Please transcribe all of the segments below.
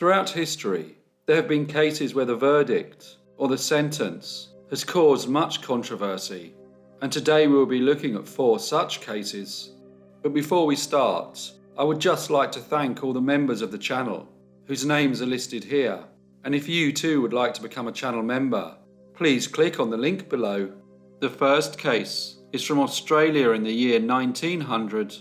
Throughout history, there have been cases where the verdict, or the sentence, has caused much controversy, and today we will be looking at 4 such cases. But before we start, I would just like to thank all the members of the channel, whose names are listed here, and if you too would like to become a channel member, please click on the link below. The first case is from Australia in the year 1900.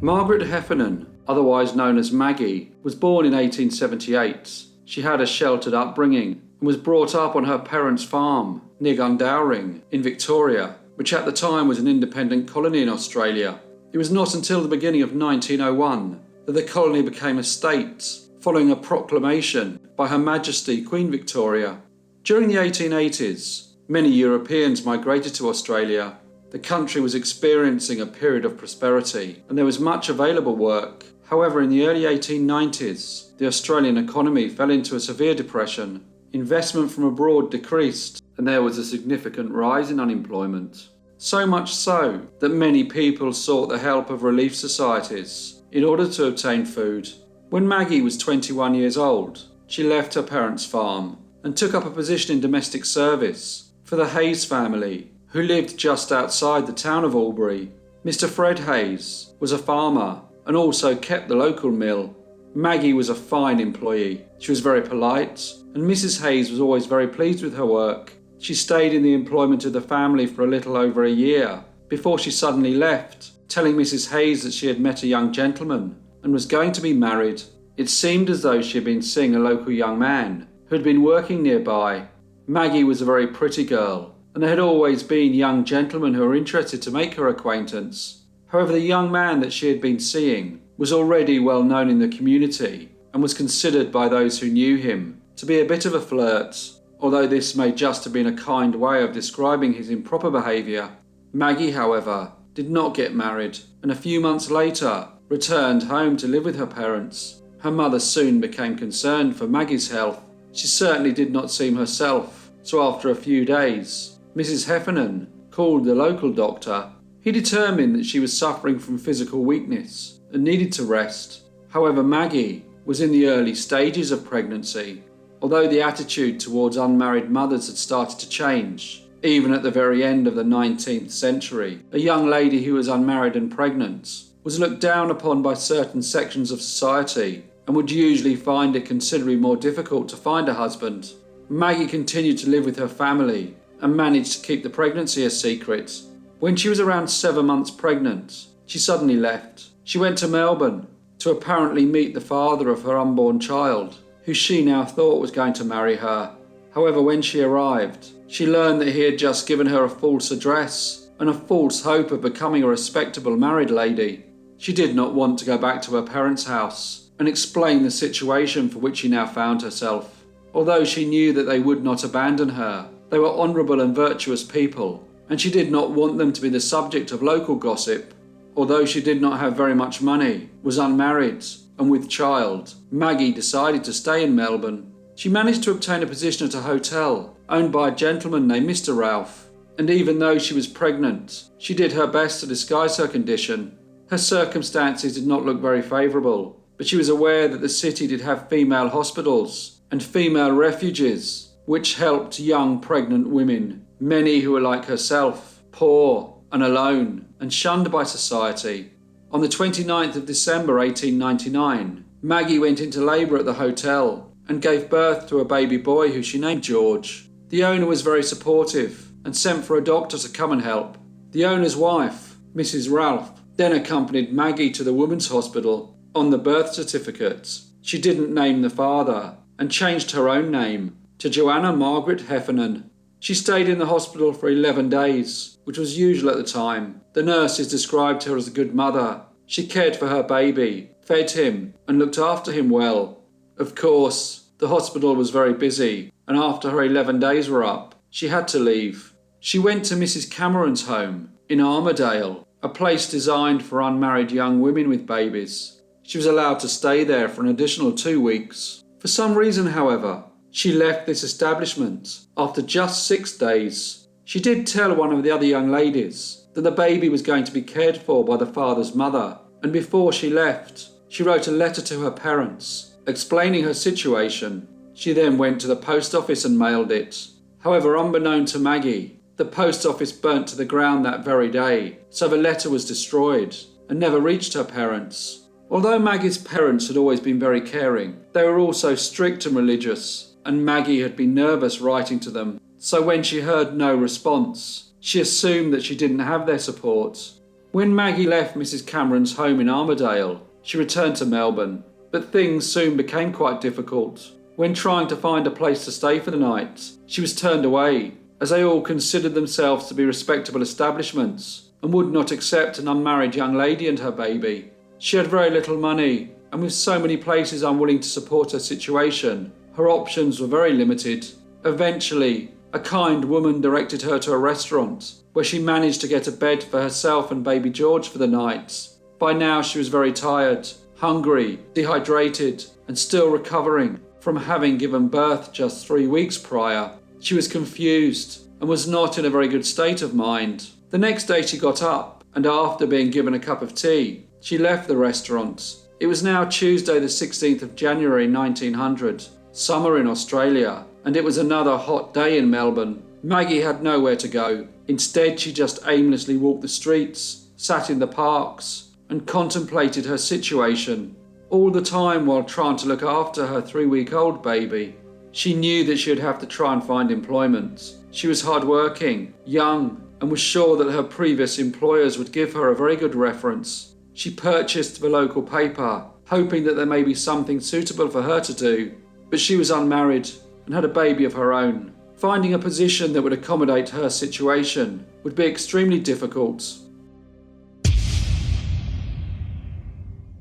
Margaret Heffernan, otherwise known as Maggie, was born in 1878. She had a sheltered upbringing and was brought up on her parents' farm near Gundowring in Victoria, which at the time was an independent colony in Australia. It was not until the beginning of 1901 that the colony became a state, following a proclamation by Her Majesty Queen Victoria. During the 1880s, many Europeans migrated to Australia. The country was experiencing a period of prosperity and there was much available work. However, in the early 1890s, the Australian economy fell into a severe depression. Investment from abroad decreased and there was a significant rise in unemployment. So much so that many people sought the help of relief societies in order to obtain food. When Maggie was 21 years old, she left her parents' farm and took up a position in domestic service for the Hayes family, who lived just outside the town of Albury. Mr. Fred Hayes was a farmer and also kept the local mill. Maggie was a fine employee. She was very polite, and Mrs. Hayes was always very pleased with her work. She stayed in the employment of the family for a little over a year before she suddenly left, telling Mrs. Hayes that she had met a young gentleman and was going to be married. It seemed as though she had been seeing a local young man who had been working nearby. Maggie was a very pretty girl, and there had always been young gentlemen who were interested to make her acquaintance. However, the young man that she had been seeing was already well known in the community and was considered by those who knew him to be a bit of a flirt, although this may just have been a kind way of describing his improper behaviour. Maggie, however, did not get married, and a few months later returned home to live with her parents. Her mother soon became concerned for Maggie's health. She certainly did not seem herself, so after a few days, Mrs. Heffernan called the local doctor. He determined that she was suffering from physical weakness and needed to rest. However, Maggie was in the early stages of pregnancy. Although the attitude towards unmarried mothers had started to change, even at the very end of the 19th century, a young lady who was unmarried and pregnant was looked down upon by certain sections of society and would usually find it considerably more difficult to find a husband. Maggie continued to live with her family and managed to keep the pregnancy a secret. When she was around 7 months pregnant, she suddenly left. She went to Melbourne to apparently meet the father of her unborn child, who she now thought was going to marry her. However, when she arrived, she learned that he had just given her a false address and a false hope of becoming a respectable married lady. She did not want to go back to her parents' house and explain the situation for which she now found herself. Although she knew that they would not abandon her, they were honourable and virtuous people, and she did not want them to be the subject of local gossip. Although she did not have very much money, was unmarried, and with child, Maggie decided to stay in Melbourne. She managed to obtain a position at a hotel owned by a gentleman named Mr. Ralph, and even though she was pregnant, she did her best to disguise her condition. Her circumstances did not look very favourable, but she was aware that the city did have female hospitals and female refuges, which helped young pregnant women, many who were like herself, poor and alone and shunned by society. On the 29th of December 1899, Maggie went into labour at the hotel and gave birth to a baby boy who she named George. The owner was very supportive and sent for a doctor to come and help. The owner's wife, Mrs. Ralph, then accompanied Maggie to the women's hospital. On the birth certificate, she didn't name the father and changed her own name to Joanna Margaret Heffernan. She stayed in the hospital for 11 days, which was usual at the time. The nurses described her as a good mother. She cared for her baby, fed him, and looked after him well. Of course, the hospital was very busy, and after her 11 days were up, she had to leave. She went to Mrs. Cameron's home in Armadale, a place designed for unmarried young women with babies. She was allowed to stay there for an additional 2 weeks. For some reason, however, she left this establishment after just 6 days. She did tell one of the other young ladies that the baby was going to be cared for by the father's mother, and before she left, She wrote a letter to her parents, explaining her situation. She then went to the post office and mailed it. However, unbeknown to Maggie, the post office burnt to the ground that very day, so the letter was destroyed and never reached her parents. Although Maggie's parents had always been very caring, they were also strict and religious, and Maggie had been nervous writing to them, so when she heard no response, she assumed that she didn't have their support. When Maggie left Mrs. Cameron's home in Armadale, she returned to Melbourne, but things soon became quite difficult. When trying to find a place to stay for the night, she was turned away, as they all considered themselves to be respectable establishments and would not accept an unmarried young lady and her baby. She had very little money, and with so many places unwilling to support her situation, her options were very limited. Eventually, a kind woman directed her to a restaurant, where she managed to get a bed for herself and baby George for the night. By now she was very tired, hungry, dehydrated, and still recovering from having given birth just 3 weeks prior. She was confused and was not in a very good state of mind. The next day she got up, and after being given a cup of tea, she left the restaurant. It was now Tuesday the 16th of January 1900, summer in Australia, and it was another hot day in Melbourne. Maggie had nowhere to go. Instead, she just aimlessly walked the streets, sat in the parks, and contemplated her situation, all the time while trying to look after her 3-week-old baby. She knew that she would have to try and find employment. She was hardworking, young, and was sure that her previous employers would give her a very good reference. She purchased the local paper, hoping that there may be something suitable for her to do, but she was unmarried and had a baby of her own. Finding a position that would accommodate her situation would be extremely difficult.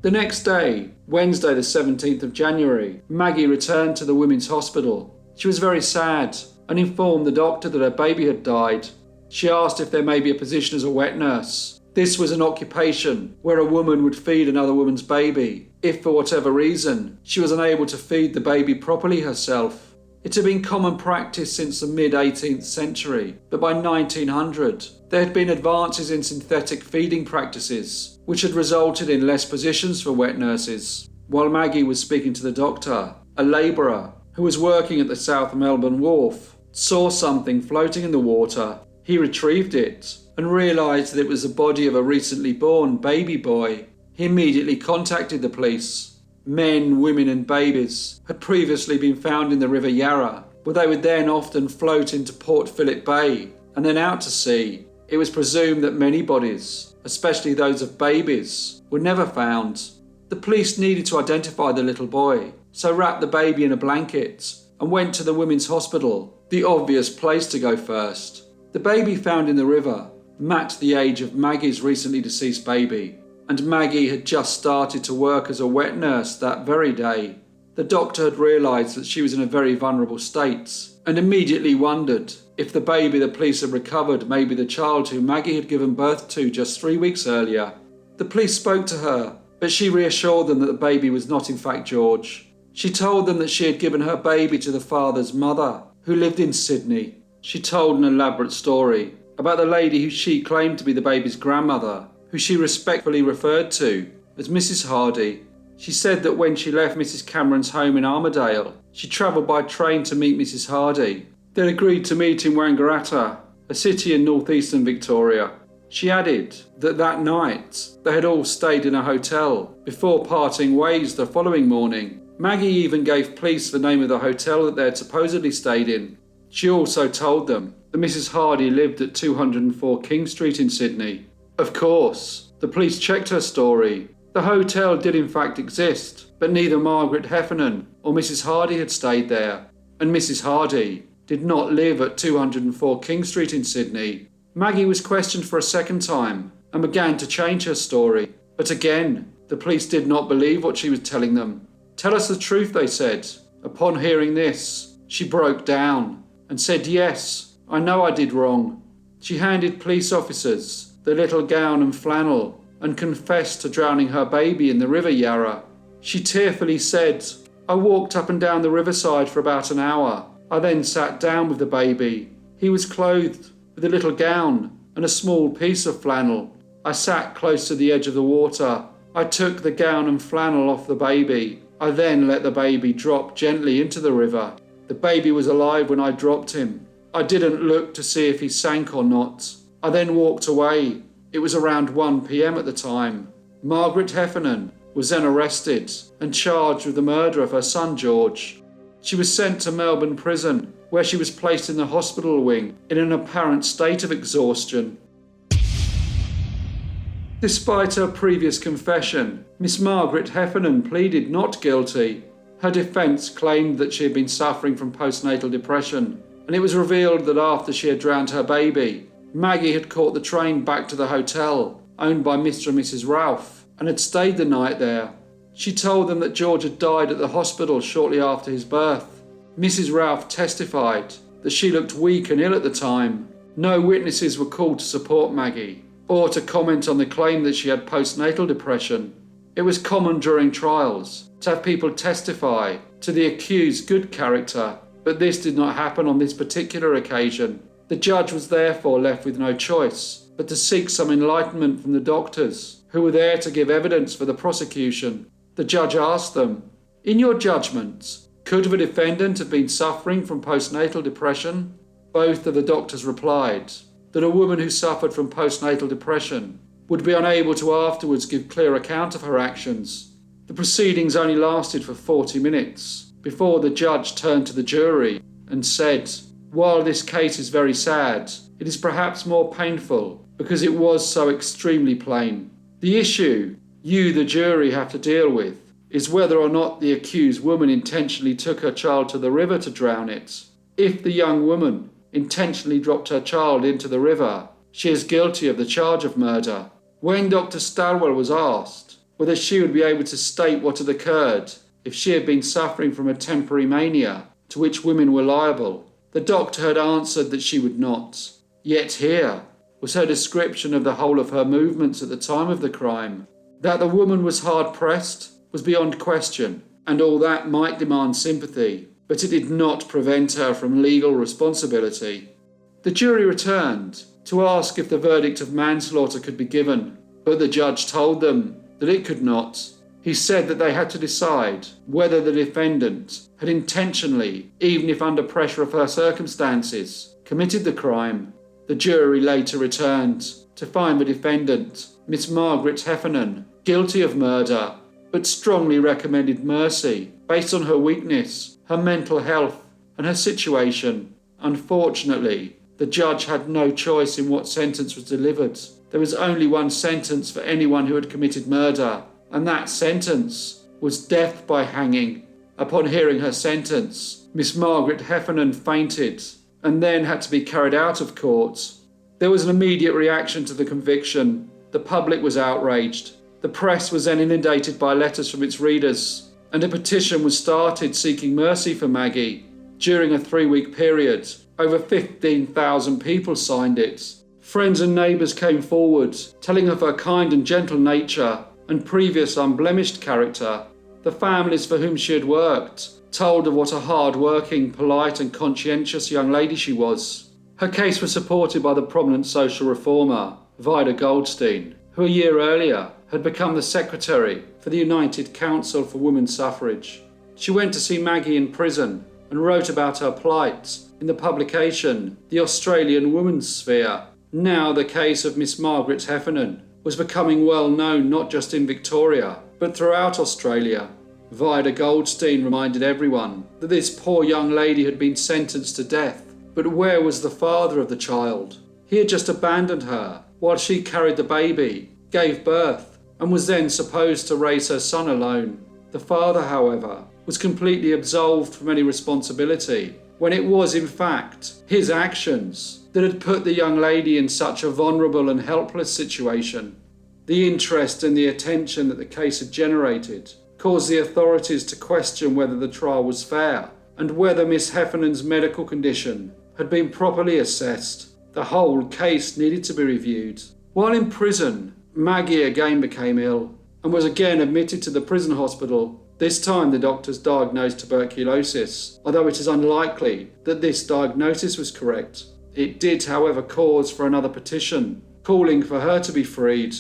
The next day, Wednesday the 17th of January, Maggie returned to the women's hospital. She was very sad and informed the doctor that her baby had died. She asked if there may be a position as a wet nurse. This was an occupation where a woman would feed another woman's baby, if for whatever reason she was unable to feed the baby properly herself. It had been common practice since the mid-18th century, but by 1900 there had been advances in synthetic feeding practices, which had resulted in less positions for wet nurses. While Maggie was speaking to the doctor, a labourer who was working at the South Melbourne wharf saw something floating in the water. He retrieved it and realised that it was the body of a recently born baby boy. He immediately contacted the police. Men, women and babies had previously been found in the River Yarra, where they would then often float into Port Phillip Bay and then out to sea. It was presumed that many bodies, especially those of babies, were never found. The police needed to identify the little boy, so wrapped the baby in a blanket and went to the women's hospital, the obvious place to go first. The baby found in the river matched the age of Maggie's recently deceased baby, and Maggie had just started to work as a wet nurse that very day. The doctor had realised that she was in a very vulnerable state and immediately wondered if the baby the police had recovered may be the child who Maggie had given birth to just 3 weeks earlier. The police spoke to her, but she reassured them that the baby was not in fact George. She told them that she had given her baby to the father's mother, who lived in Sydney. She told an elaborate story about the lady who she claimed to be the baby's grandmother, who she respectfully referred to as Mrs. Hardy. She said that when she left Mrs. Cameron's home in Armadale, she travelled by train to meet Mrs. Hardy. They agreed to meet in Wangaratta, a city in northeastern Victoria. She added that that night they had all stayed in a hotel before parting ways the following morning. Maggie even gave police the name of the hotel that they had supposedly stayed in. She also told them that Mrs. Hardy lived at 204 King Street in Sydney. Of course, the police checked her story. The hotel did in fact exist, but neither Margaret Heffernan or Mrs. Hardy had stayed there, and Mrs. Hardy did not live at 204 King Street in Sydney. Maggie was questioned for a second time and began to change her story, but again, the police did not believe what she was telling them. "Tell us the truth," they said. Upon hearing this, she broke down and said, "Yes, I know I did wrong." She handed police officers the little gown and flannel and confessed to drowning her baby in the River Yarra. She tearfully said, "I walked up and down the riverside for about an hour. I then sat down with the baby. He was clothed with a little gown and a small piece of flannel. I sat close to the edge of the water. I took the gown and flannel off the baby. I then let the baby drop gently into the river. The baby was alive when I dropped him. I didn't look to see if he sank or not. I then walked away. It was around 1 p.m. at the time. Margaret Heffernan was then arrested and charged with the murder of her son George. She was sent to Melbourne Prison, where she was placed in the hospital wing in an apparent state of exhaustion. Despite her previous confession, Miss Margaret Heffernan pleaded not guilty. Her defence claimed that she had been suffering from postnatal depression, and it was revealed that after she had drowned her baby, Maggie had caught the train back to the hotel, owned by Mr. and Mrs. Ralph, and had stayed the night there. She told them that George had died at the hospital shortly after his birth. Mrs. Ralph testified that she looked weak and ill at the time. No witnesses were called to support Maggie, or to comment on the claim that she had postnatal depression. It was common during trials to have people testify to the accused's good character, but this did not happen on this particular occasion. The judge was therefore left with no choice but to seek some enlightenment from the doctors, who were there to give evidence for the prosecution. The judge asked them, "In your judgment, could the defendant have been suffering from postnatal depression?" Both of the doctors replied that a woman who suffered from postnatal depression would be unable to afterwards give clear account of her actions. The proceedings only lasted for 40 minutes before the judge turned to the jury and said, "While this case is very sad, it is perhaps more painful because it was so extremely plain. The issue you, the jury, have to deal with is whether or not the accused woman intentionally took her child to the river to drown it. If the young woman intentionally dropped her child into the river, she is guilty of the charge of murder." When Dr. Stalwell was asked whether she would be able to state what had occurred if she had been suffering from a temporary mania to which women were liable, the doctor had answered that she would not. Yet here was her description of the whole of her movements at the time of the crime. That the woman was hard-pressed was beyond question, and all that might demand sympathy, but it did not prevent her from legal responsibility. The jury returned to ask if the verdict of manslaughter could be given, but the judge told them that it could not. He said that they had to decide whether the defendant had intentionally, even if under pressure of her circumstances, committed the crime. The jury later returned to find the defendant, Miss Margaret Heffernan, guilty of murder, but strongly recommended mercy based on her weakness, her mental health, and her situation. Unfortunately, the judge had no choice in what sentence was delivered. There was only one sentence for anyone who had committed murder, and that sentence was death by hanging. Upon hearing her sentence, Miss Margaret Heffernan fainted and then had to be carried out of court. There was an immediate reaction to the conviction. The public was outraged. The press was then inundated by letters from its readers, and a petition was started seeking mercy for Maggie. During a 3-week period, over 15,000 people signed it. Friends and neighbours came forward, telling of her kind and gentle nature and previous unblemished character. The families for whom she had worked told of what a hard-working, polite and conscientious young lady she was. Her case was supported by the prominent social reformer, Vida Goldstein, who a year earlier had become the secretary for the United Council for Women's Suffrage. She went to see Maggie in prison and wrote about her plight in the publication The Australian Woman's Sphere. Now the case of Miss Margaret Heffernan was becoming well known not just in Victoria, but throughout Australia. Vida Goldstein reminded everyone that this poor young lady had been sentenced to death, but where was the father of the child? He had just abandoned her while she carried the baby, gave birth, and was then supposed to raise her son alone. The father, however, was completely absolved from any responsibility, when it was in fact his actions that had put the young lady in such a vulnerable and helpless situation. The interest and the attention that the case had generated caused the authorities to question whether the trial was fair and whether Miss Heffernan's medical condition had been properly assessed. The whole case needed to be reviewed. While in prison, Maggie again became ill and was again admitted to the prison hospital. This time the doctors diagnosed tuberculosis, although it is unlikely that this diagnosis was correct. It did, however, cause for another petition, calling for her to be freed.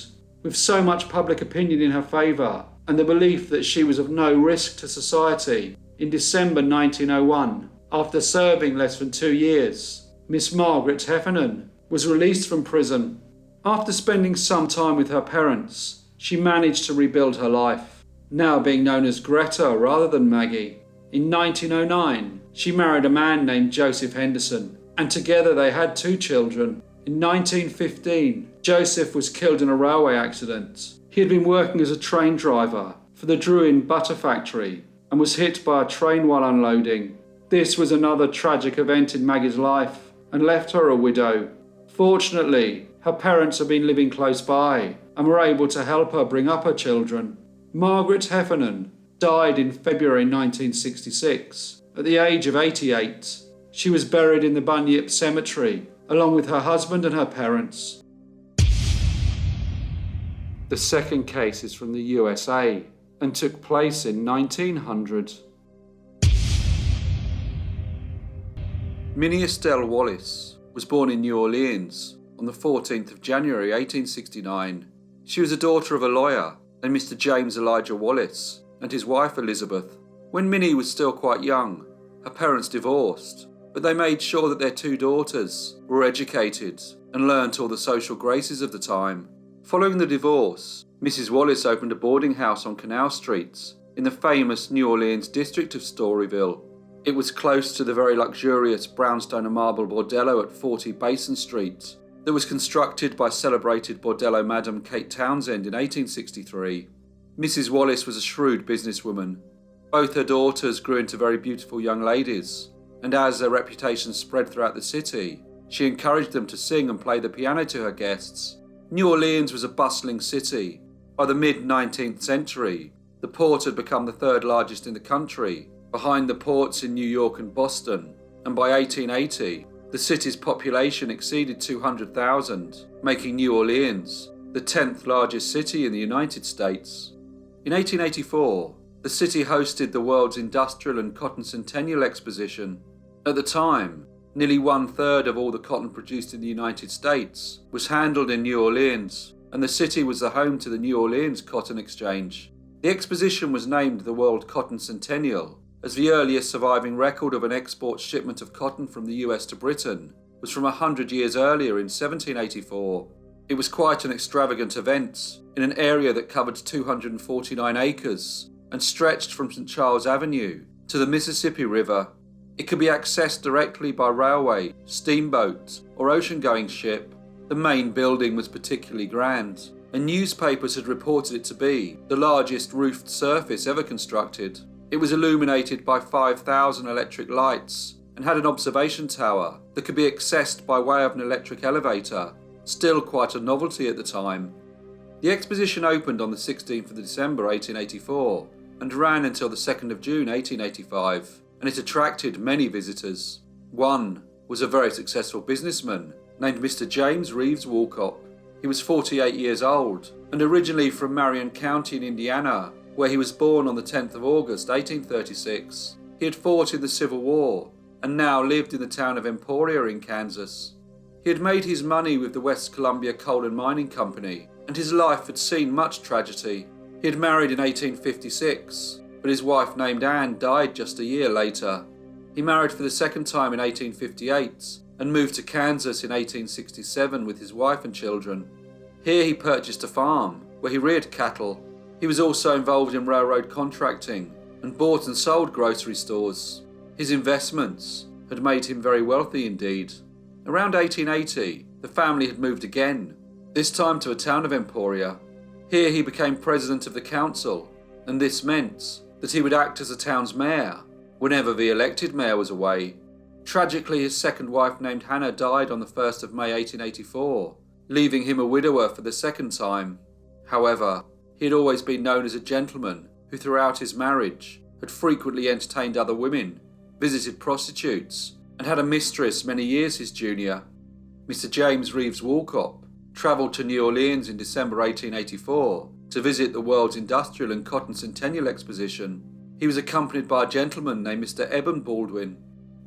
With so much public opinion in her favour and the belief that she was of no risk to society, in December 1901, after serving less than 2 years, Miss Margaret Heffernan was released from prison. After spending some time with her parents, she managed to rebuild her life, now being known as Greta rather than Maggie. In 1909, she married a man named Joseph Henderson, and together they had 2 children. In 1915, Joseph was killed in a railway accident. He had been working as a train driver for the Druin butter factory and was hit by a train while unloading. This was another tragic event in Maggie's life and left her a widow. Fortunately, her parents had been living close by and were able to help her bring up her children. Margaret Heffernan died in February 1966 at the age of 88. She was buried in the Bunyip Cemetery along with her husband and her parents. The second case is from the USA and took place in 1900. Minnie Wallace was born in New Orleans on the 14th of January 1869. She was a daughter of a lawyer named Mr. James Elijah Wallace and his wife Elizabeth. When Minnie was still quite young, her parents divorced, but they made sure that their 2 daughters were educated and learnt all the social graces of the time. Following the divorce, Mrs. Wallace opened a boarding house on Canal Street in the famous New Orleans district of Storyville. It was close to the very luxurious brownstone and marble bordello at 40 Basin Street that was constructed by celebrated bordello Madam Kate Townsend in 1863. Mrs. Wallace was a shrewd businesswoman. Both her daughters grew into very beautiful young ladies, and as their reputation spread throughout the city, she encouraged them to sing and play the piano to her guests. New Orleans was a bustling city. By the mid-19th century, the port had become the 3rd largest in the country, behind the ports in New York and Boston, and by 1880, the city's population exceeded 200,000, making New Orleans the 10th largest city in the United States. In 1884, the city hosted the World's Industrial and Cotton Centennial Exposition. At the time, nearly 1/3 of all the cotton produced in the United States was handled in New Orleans, and the city was the home to the New Orleans Cotton Exchange. The exposition was named the World Cotton Centennial, as the earliest surviving record of an export shipment of cotton from the US to Britain was from 100 years earlier in 1784. It was quite an extravagant event in an area that covered 249 acres and stretched from St. Charles Avenue to the Mississippi River. It could be accessed directly by railway, steamboat, or ocean-going ship. The main building was particularly grand, and newspapers had reported it to be the largest roofed surface ever constructed. It was illuminated by 5,000 electric lights and had an observation tower that could be accessed by way of an electric elevator, still quite a novelty at the time. The exposition opened on the 16th of December 1884 and ran until the 2nd of June 1885, and it attracted many visitors. One was a very successful businessman named Mr. James Reeves Walcott. He was 48 years old and originally from Marion County in Indiana, where he was born on the 10th of August 1836. He had fought in the Civil War and now lived in the town of Emporia in Kansas. He had made his money with the West Columbia Coal and Mining Company, and his life had seen much tragedy. He had married in 1856, but his wife named Anne died just a year later. He married for the second time in 1858 and moved to Kansas in 1867 with his wife and children. Here he purchased a farm where he reared cattle. He was also involved in railroad contracting and bought and sold grocery stores. His investments had made him very wealthy indeed. Around 1880, the family had moved again, this time to a town of Emporia. Here he became president of the council, and this meant that he would act as the town's mayor whenever the elected mayor was away. Tragically, his second wife named Hannah died on the 1st of May 1884, leaving him a widower for the second time. However, he had always been known as a gentleman who throughout his marriage had frequently entertained other women, visited prostitutes, and had a mistress many years his junior. Mr. James Reeves Walcott travelled to New Orleans in December 1884 to visit the World's Industrial and Cotton Centennial Exposition. He was accompanied by a gentleman named Mr. Eben Baldwin.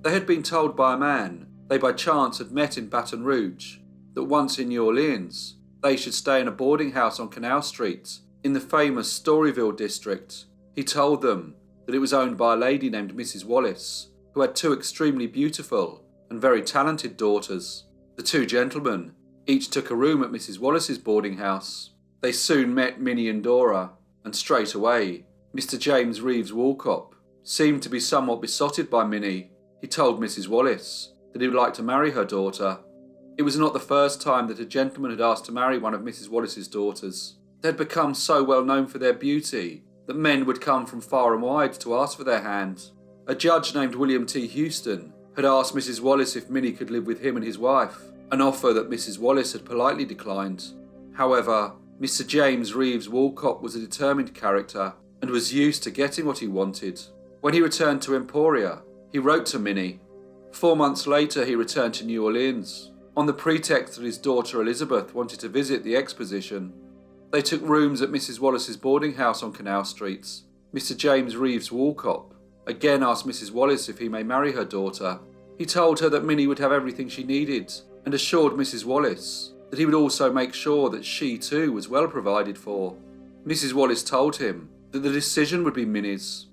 They had been told by a man they by chance had met in Baton Rouge that once in New Orleans, they should stay in a boarding house on Canal Street in the famous Storyville district. He told them that it was owned by a lady named Mrs. Wallace, who had two extremely beautiful and very talented daughters. The two gentlemen each took a room at Mrs. Wallace's boarding house. They soon met Minnie and Dora, and straight away, Mr. James Reeves Walcott seemed to be somewhat besotted by Minnie. He told Mrs. Wallace that he would like to marry her daughter. It was not the first time that a gentleman had asked to marry one of Mrs. Wallace's daughters. They had become so well known for their beauty that men would come from far and wide to ask for their hand. A judge named William T. Houston had asked Mrs. Wallace if Minnie could live with him and his wife, an offer that Mrs. Wallace had politely declined. However, Mr. James Reeves Walcott was a determined character and was used to getting what he wanted. When he returned to Emporia, he wrote to Minnie. 4 months later, he returned to New Orleans, on the pretext that his daughter Elizabeth wanted to visit the exposition. They took rooms at Mrs. Wallace's boarding house on Canal Street. Mr. James Reeves Walcott again asked Mrs. Wallace if he may marry her daughter. He told her that Minnie would have everything she needed and assured Mrs. Wallace that he would also make sure that she too was well provided for. Mrs. Wallace told him that the decision would be Minnie's.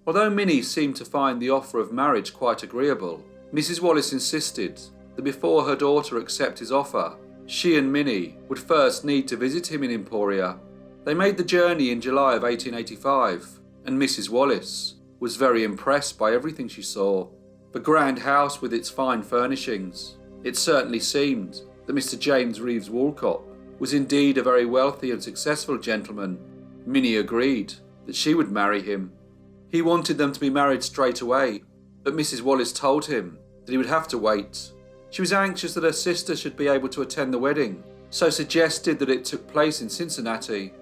Although Minnie seemed to find the offer of marriage quite agreeable, Mrs. Wallace insisted that before her daughter accept his offer, she and Minnie would first need to visit him in Emporia. They made the journey in July of 1885, and Mrs. Wallace was very impressed by everything she saw. The grand house with its fine furnishings. It certainly seemed that Mr. James Reeves Walcott was indeed a very wealthy and successful gentleman. Minnie agreed that she would marry him. He wanted them to be married straight away, but Mrs. Wallace told him that he would have to wait. She was anxious that her sister should be able to attend the wedding, so suggested that it took place in Cincinnati.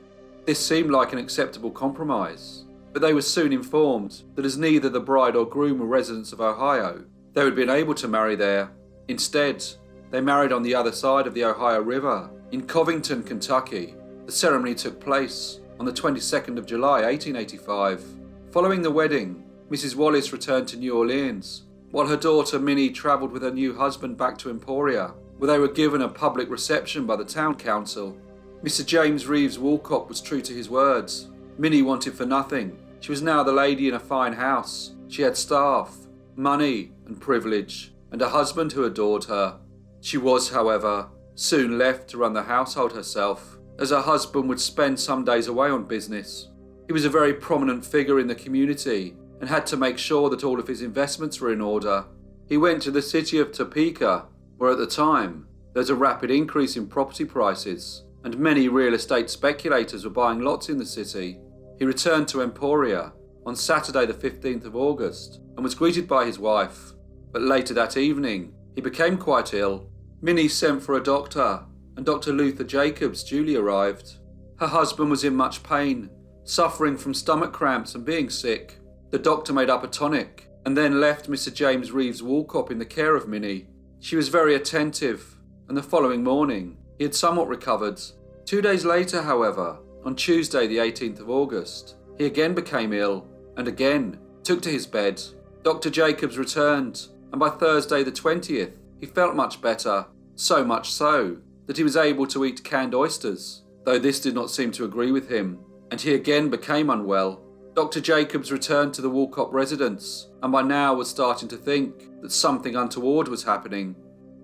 This seemed like an acceptable compromise, but they were soon informed that as neither the bride or groom were residents of Ohio, they would be unable to marry there. Instead, they married on the other side of the Ohio River, in Covington, Kentucky. The ceremony took place on the 22nd of July, 1885. Following the wedding, Mrs. Wallace returned to New Orleans, while her daughter Minnie travelled with her new husband back to Emporia, where they were given a public reception by the town council. Mr. James Reeves Walcott was true to his words. Minnie wanted for nothing. She was now the lady in a fine house. She had staff, money and privilege, and a husband who adored her. She was, however, soon left to run the household herself, as her husband would spend some days away on business. He was a very prominent figure in the community and had to make sure that all of his investments were in order. He went to the city of Topeka, where at the time there was a rapid increase in property prices, and many real estate speculators were buying lots in the city. He returned to Emporia on Saturday the 15th of August and was greeted by his wife, but later that evening he became quite ill. Minnie sent for a doctor, and Dr. Luther Jacobs duly arrived. Her husband was in much pain, suffering from stomach cramps and being sick. The doctor made up a tonic and then left Mr. James Reeves Walcott in the care of Minnie. She was very attentive, and the following morning he had somewhat recovered. 2 days later, however, on Tuesday the 18th of August, he again became ill and again took to his bed. Dr. Jacobs returned, and by Thursday the 20th he felt much better, so much so that he was able to eat canned oysters, though this did not seem to agree with him, and he again became unwell. Dr. Jacobs returned to the Walcott residence, and by now was starting to think that something untoward was happening.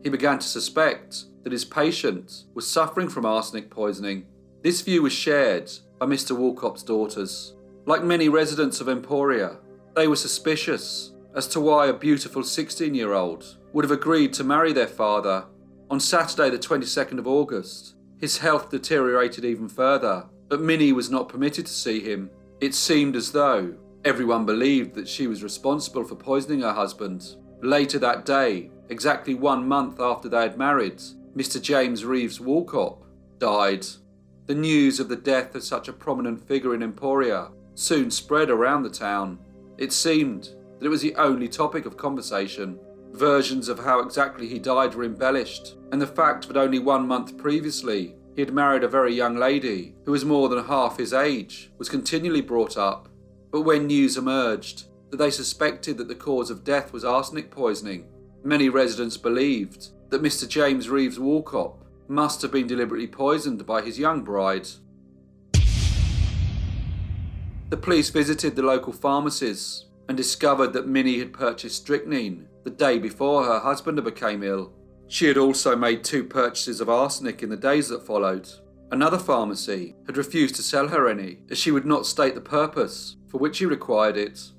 He began to suspect that his patient was suffering from arsenic poisoning. This view was shared by Mr. Walcott's daughters. Like many residents of Emporia, they were suspicious as to why a beautiful 16-year-old would have agreed to marry their father. On Saturday the 22nd of August, his health deteriorated even further, but Minnie was not permitted to see him. It seemed as though everyone believed that she was responsible for poisoning her husband. Later that day, exactly 1 month after they had married, Mr. James Reeves Walcott died. The news of the death of such a prominent figure in Emporia soon spread around the town. It seemed that it was the only topic of conversation. Versions of how exactly he died were embellished, and the fact that only 1 month previously he had married a very young lady who was more than half his age was continually brought up. But when news emerged that they suspected that the cause of death was arsenic poisoning, many residents believed that Mr. James Reeves Walcott must have been deliberately poisoned by his young bride. The police visited the local pharmacies and discovered that Minnie had purchased strychnine the day before her husband became ill. She had also made 2 purchases of arsenic in the days that followed. Another pharmacy had refused to sell her any, as she would not state the purpose for which he required it.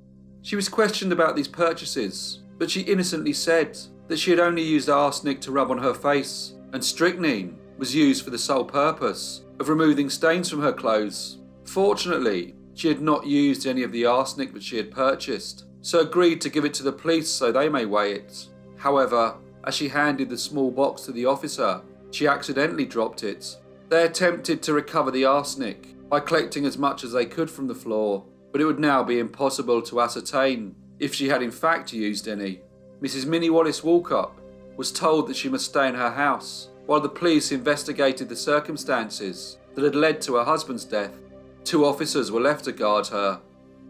She was questioned about these purchases, but she innocently said that she had only used arsenic to rub on her face, and strychnine was used for the sole purpose of removing stains from her clothes. Fortunately, she had not used any of the arsenic that she had purchased, so agreed to give it to the police so they may weigh it. However, as she handed the small box to the officer, she accidentally dropped it. They attempted to recover the arsenic by collecting as much as they could from the floor, but it would now be impossible to ascertain if she had in fact used any. Mrs. Minnie Wallace Walcott was told that she must stay in her house while the police investigated the circumstances that had led to her husband's death. 2 officers were left to guard her.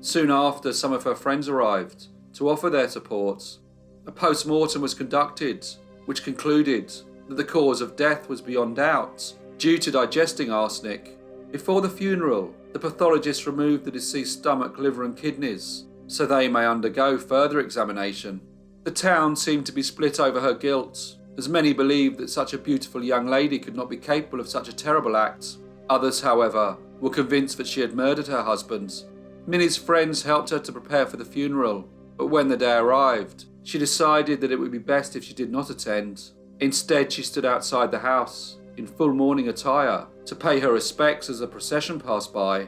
Soon after, some of her friends arrived to offer their support. A post-mortem was conducted, which concluded that the cause of death was beyond doubt due to digesting arsenic. Before the funeral, the pathologist removed the deceased's stomach, liver and kidneys so they may undergo further examination. The town seemed to be split over her guilt, as many believed that such a beautiful young lady could not be capable of such a terrible act. Others, however, were convinced that she had murdered her husband. Minnie's friends helped her to prepare for the funeral, but when the day arrived, she decided that it would be best if she did not attend. Instead, she stood outside the house in full mourning attire to pay her respects as the procession passed by.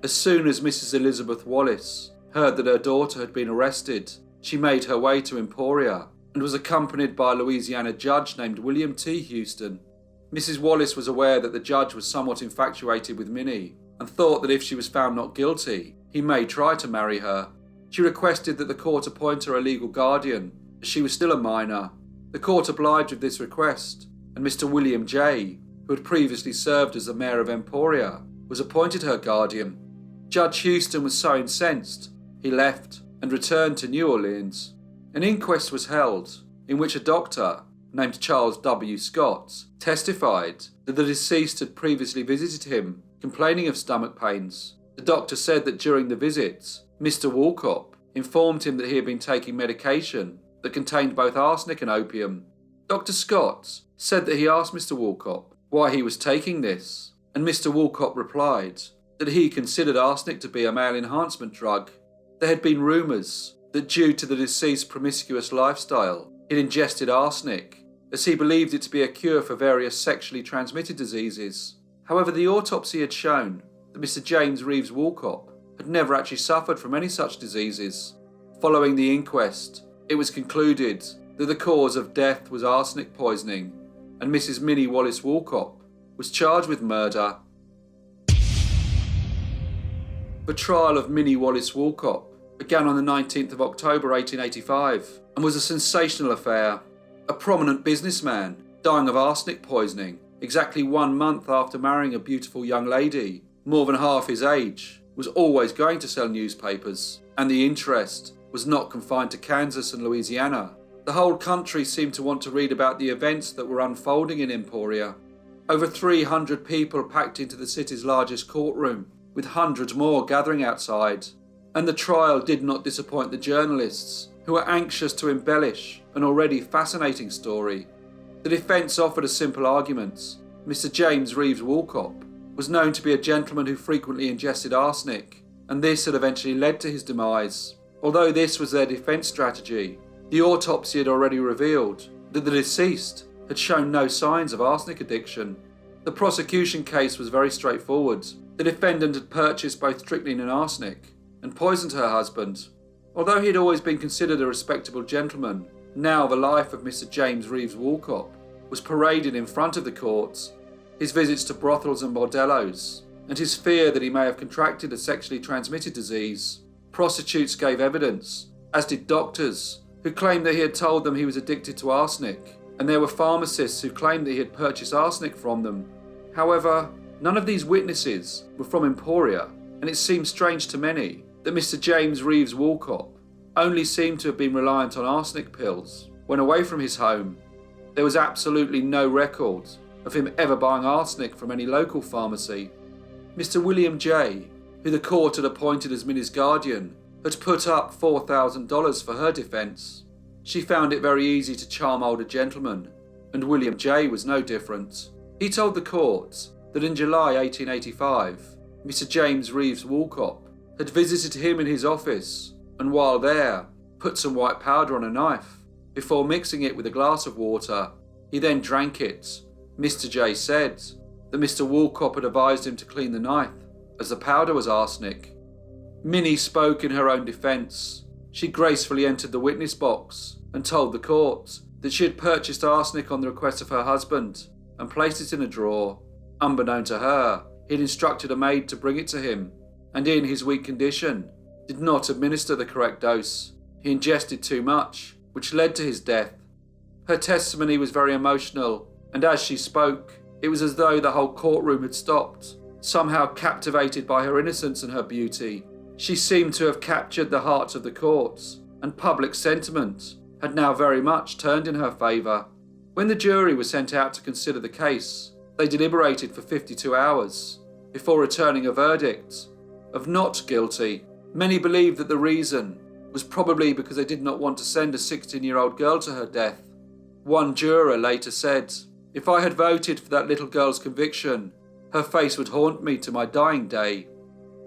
As soon as Mrs. Elizabeth Wallace heard that her daughter had been arrested, she made her way to Emporia and was accompanied by a Louisiana judge named William T. Houston. Mrs. Wallace was aware that the judge was somewhat infatuated with Minnie and thought that if she was found not guilty, he may try to marry her. She requested that the court appoint her a legal guardian, as she was still a minor. The court obliged with this request, and Mr. William J., who had previously served as the mayor of Emporia, was appointed her guardian. Judge Houston was so incensed, he left and returned to New Orleans. An inquest was held, in which a doctor, named Charles W. Scott, testified that the deceased had previously visited him, complaining of stomach pains. The doctor said that during the visit, Mr. Walcott informed him that he had been taking medication that contained both arsenic and opium. Dr. Scott said that he asked Mr. Walcott why he was taking this, and Mr. Walcott replied that he considered arsenic to be a male enhancement drug. There had been rumours that due to the deceased's promiscuous lifestyle, he'd ingested arsenic, as he believed it to be a cure for various sexually transmitted diseases. However, the autopsy had shown that Mr. James Reeves Walcott had never actually suffered from any such diseases. Following the inquest, it was concluded that the cause of death was arsenic poisoning, and Mrs. Minnie Wallace Walcott was charged with murder. The trial of Minnie Wallace Walcott began on the 19th of October 1885 and was a sensational affair. A prominent businessman, dying of arsenic poisoning exactly 1 month after marrying a beautiful young lady, more than half his age, was always going to sell newspapers, and the interest was not confined to Kansas and Louisiana. The whole country seemed to want to read about the events that were unfolding in Emporia. Over 300 people packed into the city's largest courtroom, with hundreds more gathering outside. And the trial did not disappoint the journalists, who were anxious to embellish an already fascinating story. The defence offered a simple argument. Mr. James Reeves Walcott was known to be a gentleman who frequently ingested arsenic, and this had eventually led to his demise. Although this was their defence strategy, the autopsy had already revealed that the deceased had shown no signs of arsenic addiction. The prosecution case was very straightforward. The defendant had purchased both strychnine and arsenic and poisoned her husband. Although he had always been considered a respectable gentleman, now the life of Mr. James Reeves Walcott was paraded in front of the courts. His visits to brothels and bordellos, and his fear that he may have contracted a sexually transmitted disease. Prostitutes gave evidence, as did doctors, who claimed that he had told them he was addicted to arsenic, and there were pharmacists who claimed that he had purchased arsenic from them. However, none of these witnesses were from Emporia, and it seemed strange to many that Mr. James Reeves Walcott only seemed to have been reliant on arsenic pills when away from his home. There was absolutely no record of him ever buying arsenic from any local pharmacy. Mr. William J., who the court had appointed as Minnie's guardian, had put up $4,000 for her defence. She found it very easy to charm older gentlemen, and William J. was no different. He told the court that in July 1885, Mr. James Reeves Woolcop had visited him in his office, and while there, put some white powder on a knife, before mixing it with a glass of water. He then drank it. Mr. J said that Mr. Woolcop had advised him to clean the knife, as the powder was arsenic. Minnie spoke in her own defence. She gracefully entered the witness box and told the court that she had purchased arsenic on the request of her husband and placed it in a drawer. Unbeknown to her, he had instructed a maid to bring it to him, and in his weak condition, did not administer the correct dose. He ingested too much, which led to his death. Her testimony was very emotional, and as she spoke, it was as though the whole courtroom had stopped, somehow captivated by her innocence and her beauty. She seemed to have captured the hearts of the courts, and public sentiment had now very much turned in her favour. When the jury was sent out to consider the case, they deliberated for 52 hours before returning a verdict of not guilty. Many believed that the reason was probably because they did not want to send a 16-year-old girl to her death. One juror later said, "If I had voted for that little girl's conviction, her face would haunt me to my dying day."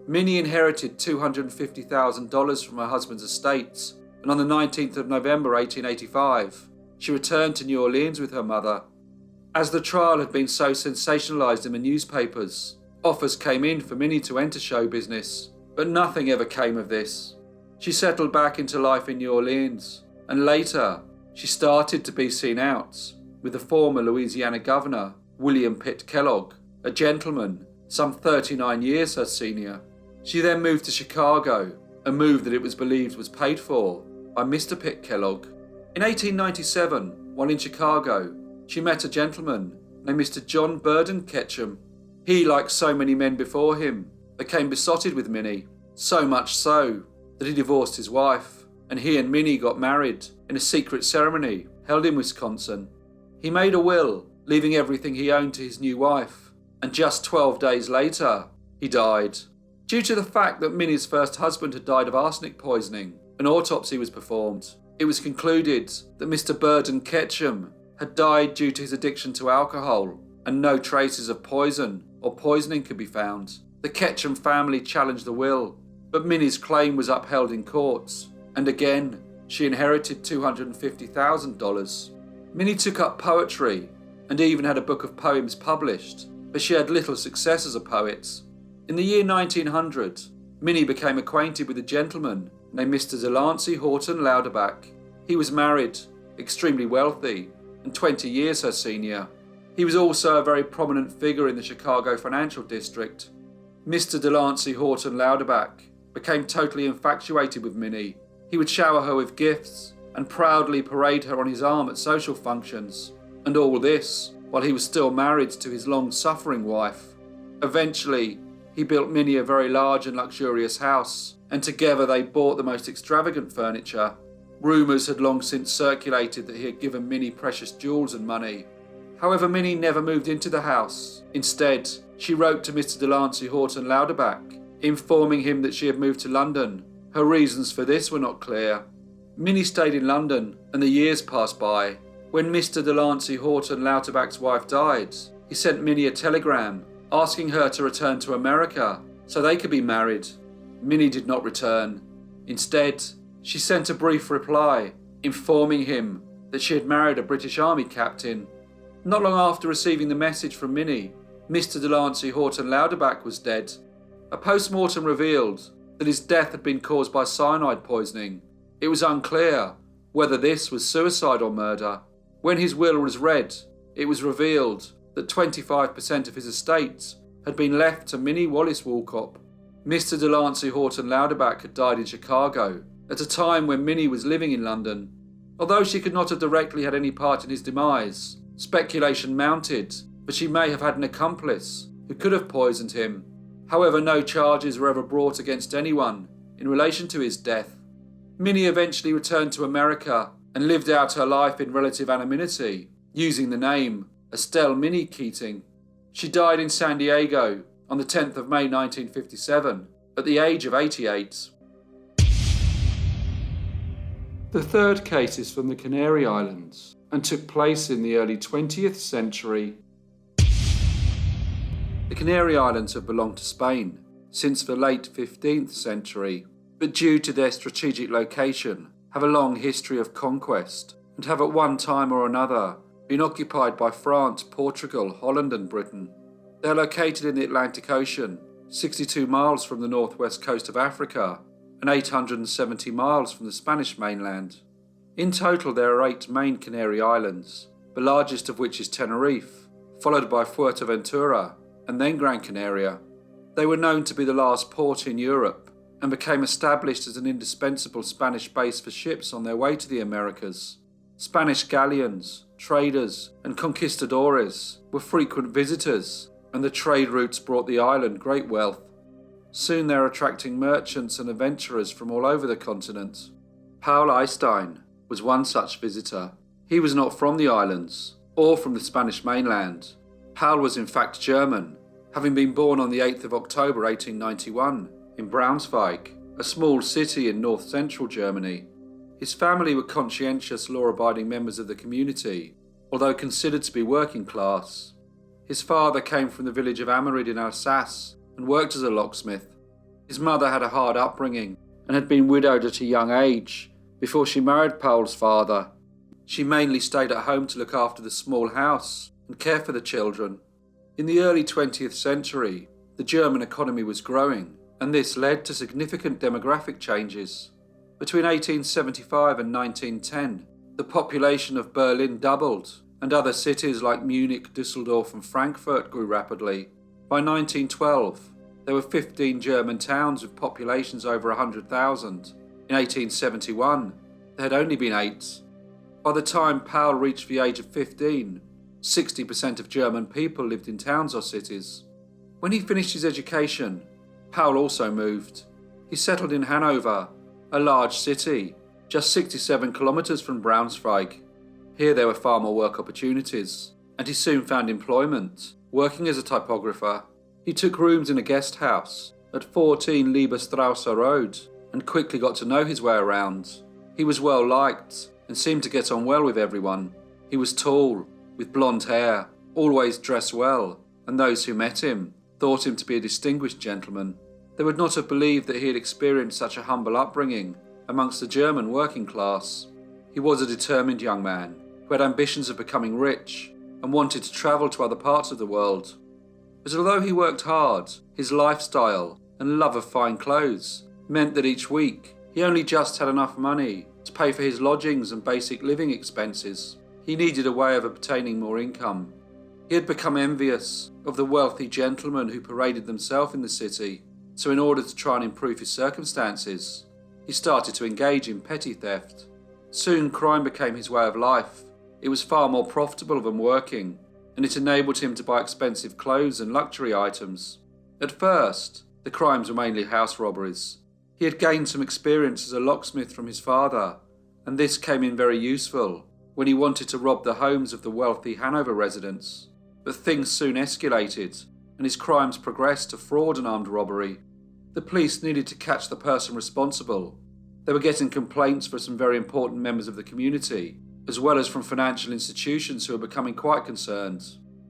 Minnie inherited $250,000 from her husband's estates, and on the 19th of November 1885, she returned to New Orleans with her mother. As the trial had been so sensationalised in the newspapers, offers came in for Minnie to enter show business, but nothing ever came of this. She settled back into life in New Orleans, and later she started to be seen out with the former Louisiana governor, William Pitt Kellogg, a gentleman some 39 years her senior. She then moved to Chicago, a move that it was believed was paid for by Mr. Pitt Kellogg. In 1897, while in Chicago, she met a gentleman named Mr. John Burden Ketchum. He, like so many men before him, became besotted with Minnie, so much so that he divorced his wife, and he and Minnie got married in a secret ceremony held in Wisconsin. He made a will, leaving everything he owned to his new wife, and just 12 days later, he died. Due to the fact that Minnie's first husband had died of arsenic poisoning, an autopsy was performed. It was concluded that Mr. Burden Ketchum had died due to his addiction to alcohol, and no traces of poison or poisoning could be found. The Ketchum family challenged the will, but Minnie's claim was upheld in courts, and again, she inherited $250,000. Minnie took up poetry and even had a book of poems published, but she had little success as a poet. In the year 1900, Minnie became acquainted with a gentleman named Mr. Delancey Horton Louderback. He was married, extremely wealthy, and 20 years her senior. He was also a very prominent figure in the Chicago financial district. Mr. Delancey Horton Louderback became totally infatuated with Minnie. He would shower her with gifts and proudly parade her on his arm at social functions, and all this while he was still married to his long-suffering wife. Eventually, he built Minnie a very large and luxurious house, and together they bought the most extravagant furniture. Rumours had long since circulated that he had given Minnie precious jewels and money. However, Minnie never moved into the house. Instead, she wrote to Mr. Delancey Horton Louderback, informing him that she had moved to London. Her reasons for this were not clear. Minnie stayed in London, and the years passed by. When Mr. Delancey Horton Louderback's wife died, he sent Minnie a telegram asking her to return to America so they could be married. Minnie did not return. Instead, she sent a brief reply informing him that she had married a British Army captain. Not long after receiving the message from Minnie, Mr. Delancey Horton Louderback was dead. A post-mortem revealed that his death had been caused by cyanide poisoning. It was unclear whether this was suicide or murder. When his will was read, it was revealed that 25% of his estate had been left to Minnie Wallace Woolcop. Mr. Delancey Horton Louderback had died in Chicago at a time when Minnie was living in London. Although she could not have directly had any part in his demise, speculation mounted that she may have had an accomplice who could have poisoned him. However, no charges were ever brought against anyone in relation to his death. Minnie eventually returned to America and lived out her life in relative anonymity, using the name Estelle Minnie Keating. She died in San Diego on the 10th of May 1957 at the age of 88. The third case is from the Canary Islands and took place in the early 20th century. The Canary Islands have belonged to Spain since the late 15th century, but due to their strategic location, have a long history of conquest and have at one time or another been occupied by France, Portugal, Holland and Britain. They are located in the Atlantic Ocean, 62 miles from the northwest coast of Africa and 870 miles from the Spanish mainland. In total there are 8 main Canary Islands, the largest of which is Tenerife, followed by Fuerteventura and then Gran Canaria. They were known to be the last port in Europe and became established as an indispensable Spanish base for ships on their way to the Americas. Spanish galleons, traders and conquistadores were frequent visitors, and the trade routes brought the island great wealth. Soon they were attracting merchants and adventurers from all over the continent. Paul Einstein was one such visitor. He was not from the islands or from the Spanish mainland. Paul was in fact German, having been born on the 8th of October 1891 in Braunschweig, a small city in north-central Germany. His family were conscientious, law-abiding members of the community, although considered to be working class. His father came from the village of Amarid in Alsace and worked as a locksmith. His mother had a hard upbringing and had been widowed at a young age before she married Paul's father. She mainly stayed at home to look after the small house and care for the children. In the early 20th century, the German economy was growing, and this led to significant demographic changes. Between 1875 and 1910, the population of Berlin doubled, and other cities like Munich, Düsseldorf and Frankfurt grew rapidly. By 1912, there were 15 German towns with populations over 100,000. In 1871, there had only been 8. By the time Paul reached the age of 15, 60% of German people lived in towns or cities. When he finished his education, Paul also moved. He settled in Hanover, a large city, just 67 kilometres from Braunschweig. Here there were far more work opportunities, and he soon found employment, working as a typographer. He took rooms in a guest house at 14 Liebestrasse Road, and quickly got to know his way around. He was well liked, and seemed to get on well with everyone. He was tall, with blonde hair, always dressed well, and those who met him thought him to be a distinguished gentleman. They would not have believed that he had experienced such a humble upbringing amongst the German working class. He was a determined young man who had ambitions of becoming rich and wanted to travel to other parts of the world. But although he worked hard, his lifestyle and love of fine clothes meant that each week he only just had enough money to pay for his lodgings and basic living expenses. He needed a way of obtaining more income. He had become envious of the wealthy gentlemen who paraded themselves in the city, so in order to try and improve his circumstances, he started to engage in petty theft. Soon crime became his way of life. It was far more profitable than working, and it enabled him to buy expensive clothes and luxury items. At first, the crimes were mainly house robberies. He had gained some experience as a locksmith from his father, and this came in very useful when he wanted to rob the homes of the wealthy Hanover residents. But things soon escalated, and his crimes progressed to fraud and armed robbery. The police needed to catch the person responsible. They were getting complaints from some very important members of the community, as well as from financial institutions who were becoming quite concerned.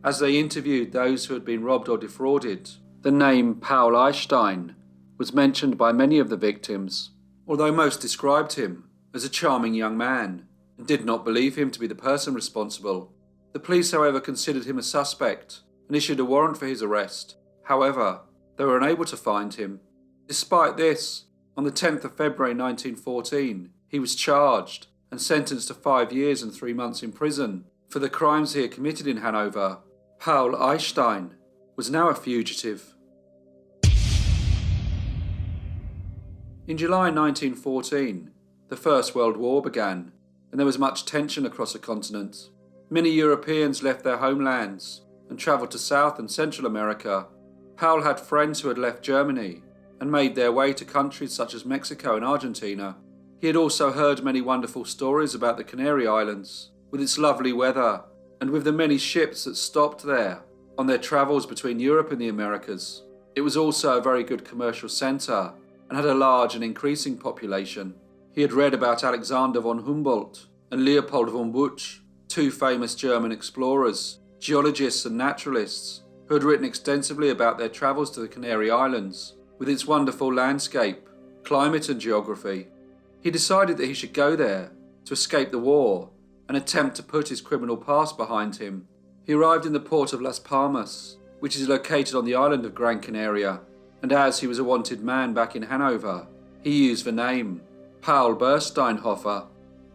As they interviewed those who had been robbed or defrauded, the name Paul Einstein was mentioned by many of the victims, although most described him as a charming young man and did not believe him to be the person responsible. The police, however, considered him a suspect and issued a warrant for his arrest. However, they were unable to find him. Despite this, on the 10th of February 1914, he was charged and sentenced to 5 years and 3 months in prison for the crimes he had committed in Hanover. Paul Einstein was now a fugitive. In July 1914, the First World War began, and there was much tension across the continent. Many Europeans left their homelands and travelled to South and Central America. Paul had friends who had left Germany and made their way to countries such as Mexico and Argentina. He had also heard many wonderful stories about the Canary Islands, with its lovely weather and with the many ships that stopped there on their travels between Europe and the Americas, it was also a very good commercial centre and had a large and increasing population. He had read about Alexander von Humboldt and Leopold von Buch, two famous German explorers, geologists and naturalists, who had written extensively about their travels to the Canary Islands, with its wonderful landscape, climate and geography. He decided that he should go there to escape the war and attempt to put his criminal past behind him. He arrived in the port of Las Palmas, which is located on the island of Gran Canaria, and as he was a wanted man back in Hanover, he used the name Paul Bernsteinhofer.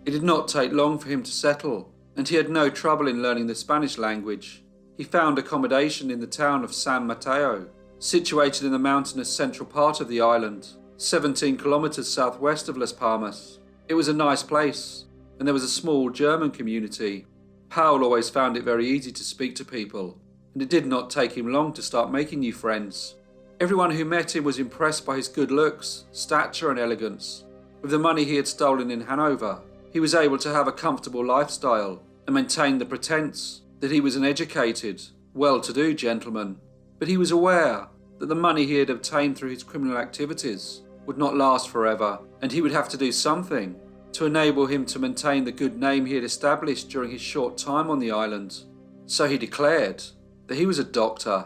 It did not take long for him to settle, and he had no trouble in learning the Spanish language. He found accommodation in the town of San Mateo, situated in the mountainous central part of the island, 17 kilometers southwest of Las Palmas. It was a nice place, and there was a small German community. Paul always found it very easy to speak to people, and it did not take him long to start making new friends. Everyone who met him was impressed by his good looks, stature and elegance. With the money he had stolen in Hanover, he was able to have a comfortable lifestyle and maintain the pretense that he was an educated, well-to-do gentleman. But he was aware that the money he had obtained through his criminal activities would not last forever, and he would have to do something to enable him to maintain the good name he had established during his short time on the island. So he declared that he was a doctor.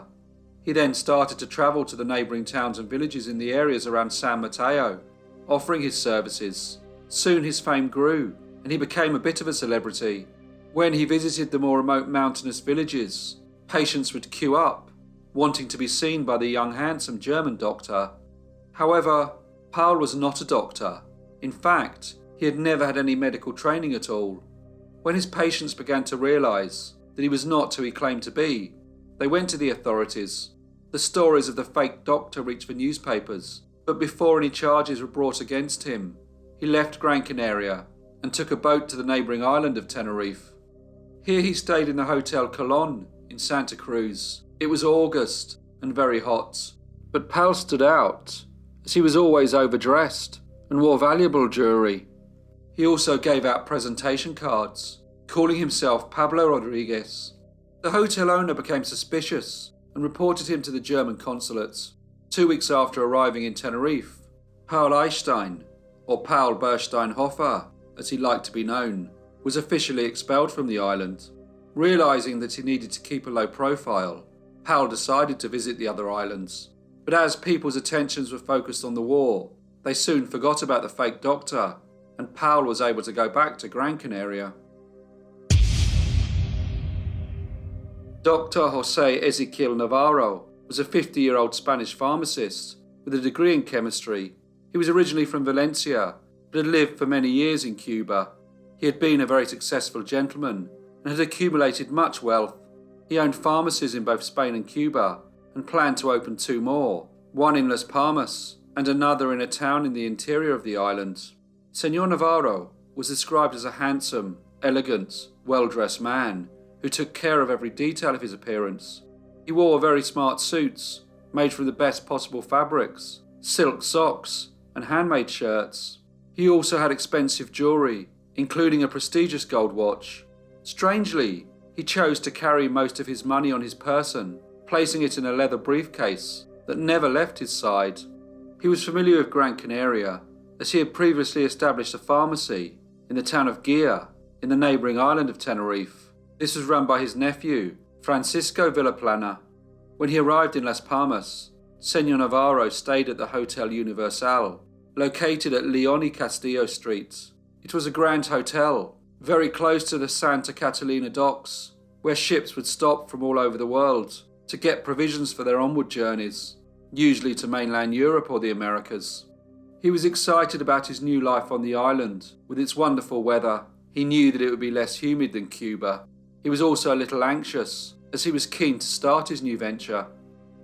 He then started to travel to the neighbouring towns and villages in the areas around San Mateo, offering his services. Soon his fame grew, and he became a bit of a celebrity. When he visited the more remote mountainous villages, patients would queue up, wanting to be seen by the young handsome German doctor. However, Paul was not a doctor. In fact, he had never had any medical training at all. When his patients began to realise that he was not who he claimed to be, they went to the authorities. The stories of the fake doctor reached the newspapers, but before any charges were brought against him, he left Gran Canaria and took a boat to the neighbouring island of Tenerife. Here he stayed in the Hotel Colón in Santa Cruz. It was August and very hot, but Paul stood out as he was always overdressed and wore valuable jewellery. He also gave out presentation cards, calling himself Pablo Rodriguez. The hotel owner became suspicious and reported him to the German consulate. 2 weeks after arriving in Tenerife, Paul Einstein, or Paul Bernsteinhofer, as he liked to be known, was officially expelled from the island. Realising that he needed to keep a low profile, Paul decided to visit the other islands. But as people's attentions were focused on the war, they soon forgot about the fake doctor, and Paul was able to go back to Gran Canaria. Dr. José Ezequiel Navarro was a 50-year-old Spanish pharmacist with a degree in chemistry. He was originally from Valencia, but had lived for many years in Cuba. He had been a very successful gentleman and had accumulated much wealth. He owned pharmacies in both Spain and Cuba and planned to open 2 more, one in Las Palmas and another in a town in the interior of the island. Señor Navarro was described as a handsome, elegant, well-dressed man who took care of every detail of his appearance. He wore very smart suits made from the best possible fabrics, silk socks and handmade shirts. He also had expensive jewellery, including a prestigious gold watch. Strangely, he chose to carry most of his money on his person, placing it in a leather briefcase that never left his side. He was familiar with Gran Canaria, as he had previously established a pharmacy in the town of Guia, in the neighbouring island of Tenerife. This was run by his nephew, Francisco Villaplana. When he arrived in Las Palmas, Señor Navarro stayed at the Hotel Universal, located at León y Castillo Streets. It was a grand hotel, very close to the Santa Catalina docks, where ships would stop from all over the world to get provisions for their onward journeys, usually to mainland Europe or the Americas. He was excited about his new life on the island, with its wonderful weather. He knew that it would be less humid than Cuba. He was also a little anxious, as he was keen to start his new venture.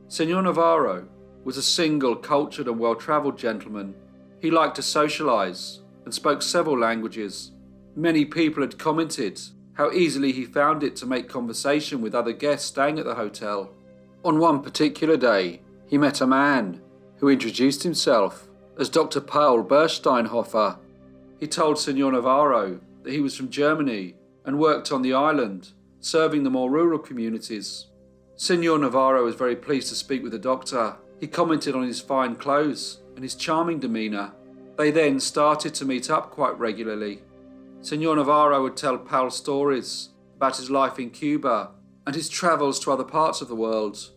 Señor Navarro was a single, cultured and well-travelled gentleman. He liked to socialise and spoke several languages. Many people had commented how easily he found it to make conversation with other guests staying at the hotel. On one particular day, he met a man who introduced himself as Dr. Paul Bernsteinhofer. He told Señor Navarro that he was from Germany and worked on the island, serving the more rural communities. Senor Navarro was very pleased to speak with the doctor. He commented on his fine clothes and his charming demeanour. They then started to meet up quite regularly. Senor Navarro would tell Paul stories about his life in Cuba and his travels to other parts of the world.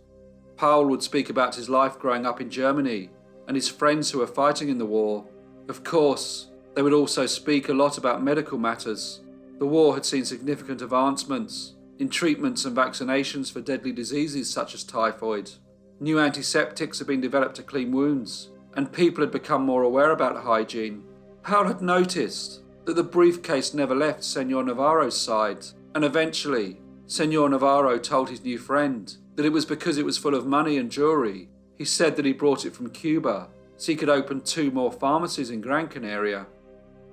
Paul would speak about his life growing up in Germany and his friends who were fighting in the war. Of course, they would also speak a lot about medical matters. The war had seen significant advancements in treatments and vaccinations for deadly diseases such as typhoid. New antiseptics had been developed to clean wounds, and people had become more aware about hygiene. Paul had noticed that the briefcase never left Senor Navarro's side, and eventually, Senor Navarro told his new friend that it was because it was full of money and jewellery. He said that he brought it from Cuba so he could open 2 more pharmacies in Gran Canaria.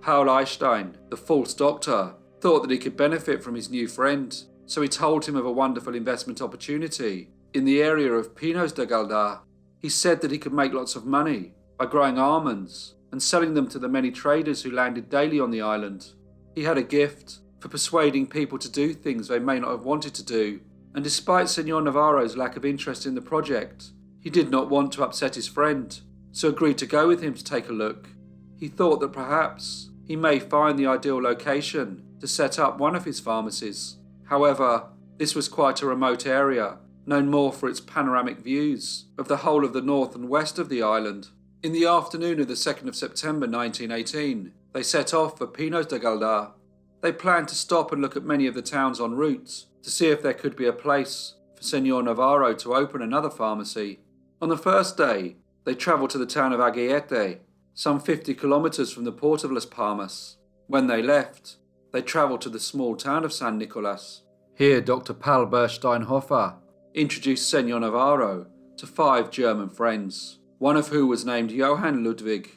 Paul Einstein, the false doctor, thought that he could benefit from his new friend, so he told him of a wonderful investment opportunity in the area of Pinos de Galdar. He said that he could make lots of money by growing almonds and selling them to the many traders who landed daily on the island. He had a gift for persuading people to do things they may not have wanted to do, and despite Senor Navarro's lack of interest in the project, he did not want to upset his friend, so agreed to go with him to take a look. He thought that perhaps he may find the ideal location to set up one of his pharmacies. However, this was quite a remote area, known more for its panoramic views of the whole of the north and west of the island. In the afternoon of the 2nd of September 1918, they set off for Pinos de Galdar. They planned to stop and look at many of the towns en route to see if there could be a place for Senor Navarro to open another pharmacy. On the first day, they travelled to the town of Aguete, some 50 kilometres from the port of Las Palmas. When they left, they travelled to the small town of San Nicolas. Here, Dr. Paul Bernsteinhofer introduced Senor Navarro to 5 German friends, one of whom was named Johann Ludwig.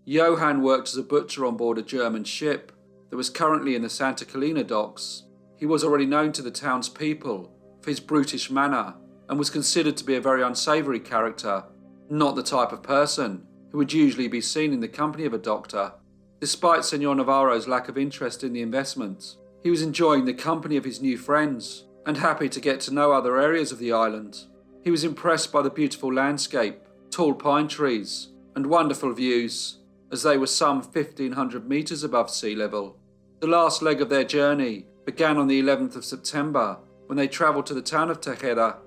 Johann worked as a butcher on board a German ship that was currently in the Santa Catalina docks. He was already known to the townspeople for his brutish manner and was considered to be a very unsavoury character, not the type of person who would usually be seen in the company of a doctor. Despite Senor Navarro's lack of interest in the investment, he was enjoying the company of his new friends and happy to get to know other areas of the island. He was impressed by the beautiful landscape, tall pine trees, and wonderful views, as they were some 1,500 metres above sea level. The last leg of their journey began on the 11th of September, when they travelled to the town of Tejeda.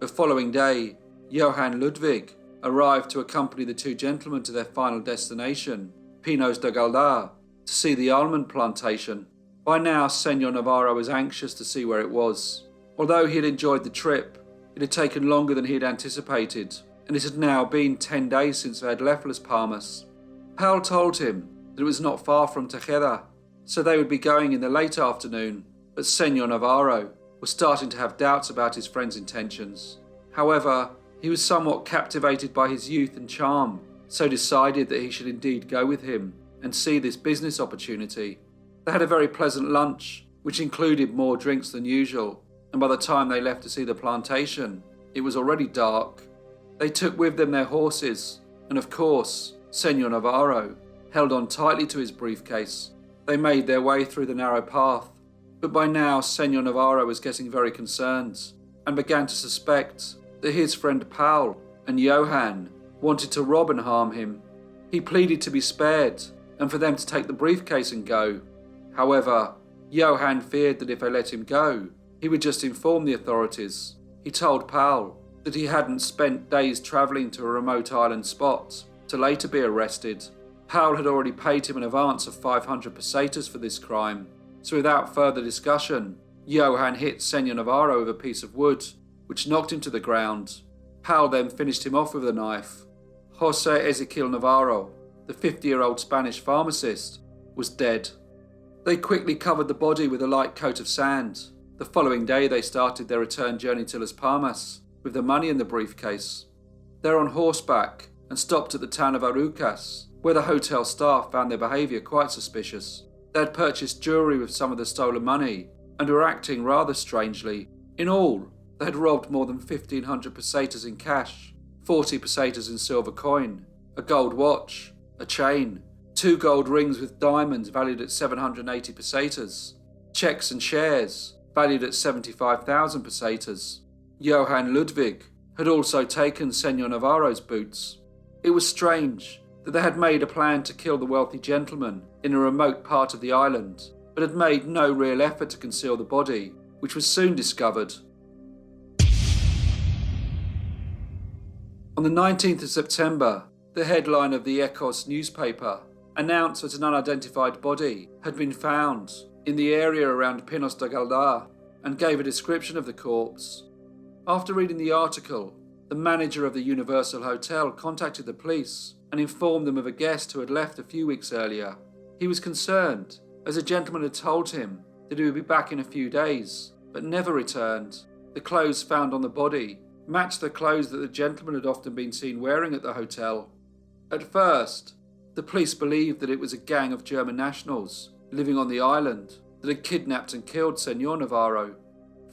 The following day, Johann Ludwig arrived to accompany the 2 gentlemen to their final destination, Pinos de Galdar, to see the almond plantation. By now, Senor Navarro was anxious to see where it was. Although he had enjoyed the trip, it had taken longer than he had anticipated, and it had now been 10 days since they had left Las Palmas. Paul told him that it was not far from Tejeda, so they would be going in the late afternoon, but Senor Navarro was starting to have doubts about his friend's intentions. However, he was somewhat captivated by his youth and charm, so decided that he should indeed go with him and see this business opportunity. They had a very pleasant lunch, which included more drinks than usual, and by the time they left to see the plantation, it was already dark. They took with them their horses, and of course, Senor Navarro held on tightly to his briefcase. They made their way through the narrow path, but by now Senor Navarro was getting very concerned and began to suspect that his friend Paul and Johann wanted to rob and harm him. He pleaded to be spared and for them to take the briefcase and go. However, Johann feared that if they let him go, he would just inform the authorities. He told Paul that he hadn't spent days travelling to a remote island spot to later be arrested. Paul had already paid him an advance of 500 pesetas for this crime, so without further discussion, Johann hit Senor Navarro with a piece of wood, which knocked him to the ground. Paul then finished him off with a knife. José Ezequiel Navarro, the 50-year-old Spanish pharmacist, was dead. They quickly covered the body with a light coat of sand. The following day they started their return journey to Las Palmas with the money in the briefcase. They were on horseback and stopped at the town of Arucas, where the hotel staff found their behaviour quite suspicious. They had purchased jewellery with some of the stolen money and were acting rather strangely. In all, they had robbed more than 1,500 pesetas in cash, 40 pesetas in silver coin, a gold watch, a chain, 2 gold rings with diamonds valued at 780 pesetas, cheques and shares valued at 75,000 pesetas. Johann Ludwig had also taken Senor Navarro's boots. It was strange that they had made a plan to kill the wealthy gentleman in a remote part of the island, but had made no real effort to conceal the body, which was soon discovered. On the 19th of September, the headline of the Ecos newspaper announced that an unidentified body had been found in the area around Pinos de Galdar and gave a description of the corpse. After reading the article, the manager of the Universal Hotel contacted the police and informed them of a guest who had left a few weeks earlier. He was concerned, as a gentleman had told him that he would be back in a few days, but never returned. The clothes found on the body matched the clothes that the gentleman had often been seen wearing at the hotel. At first, the police believed that it was a gang of German nationals living on the island that had kidnapped and killed Senor Navarro.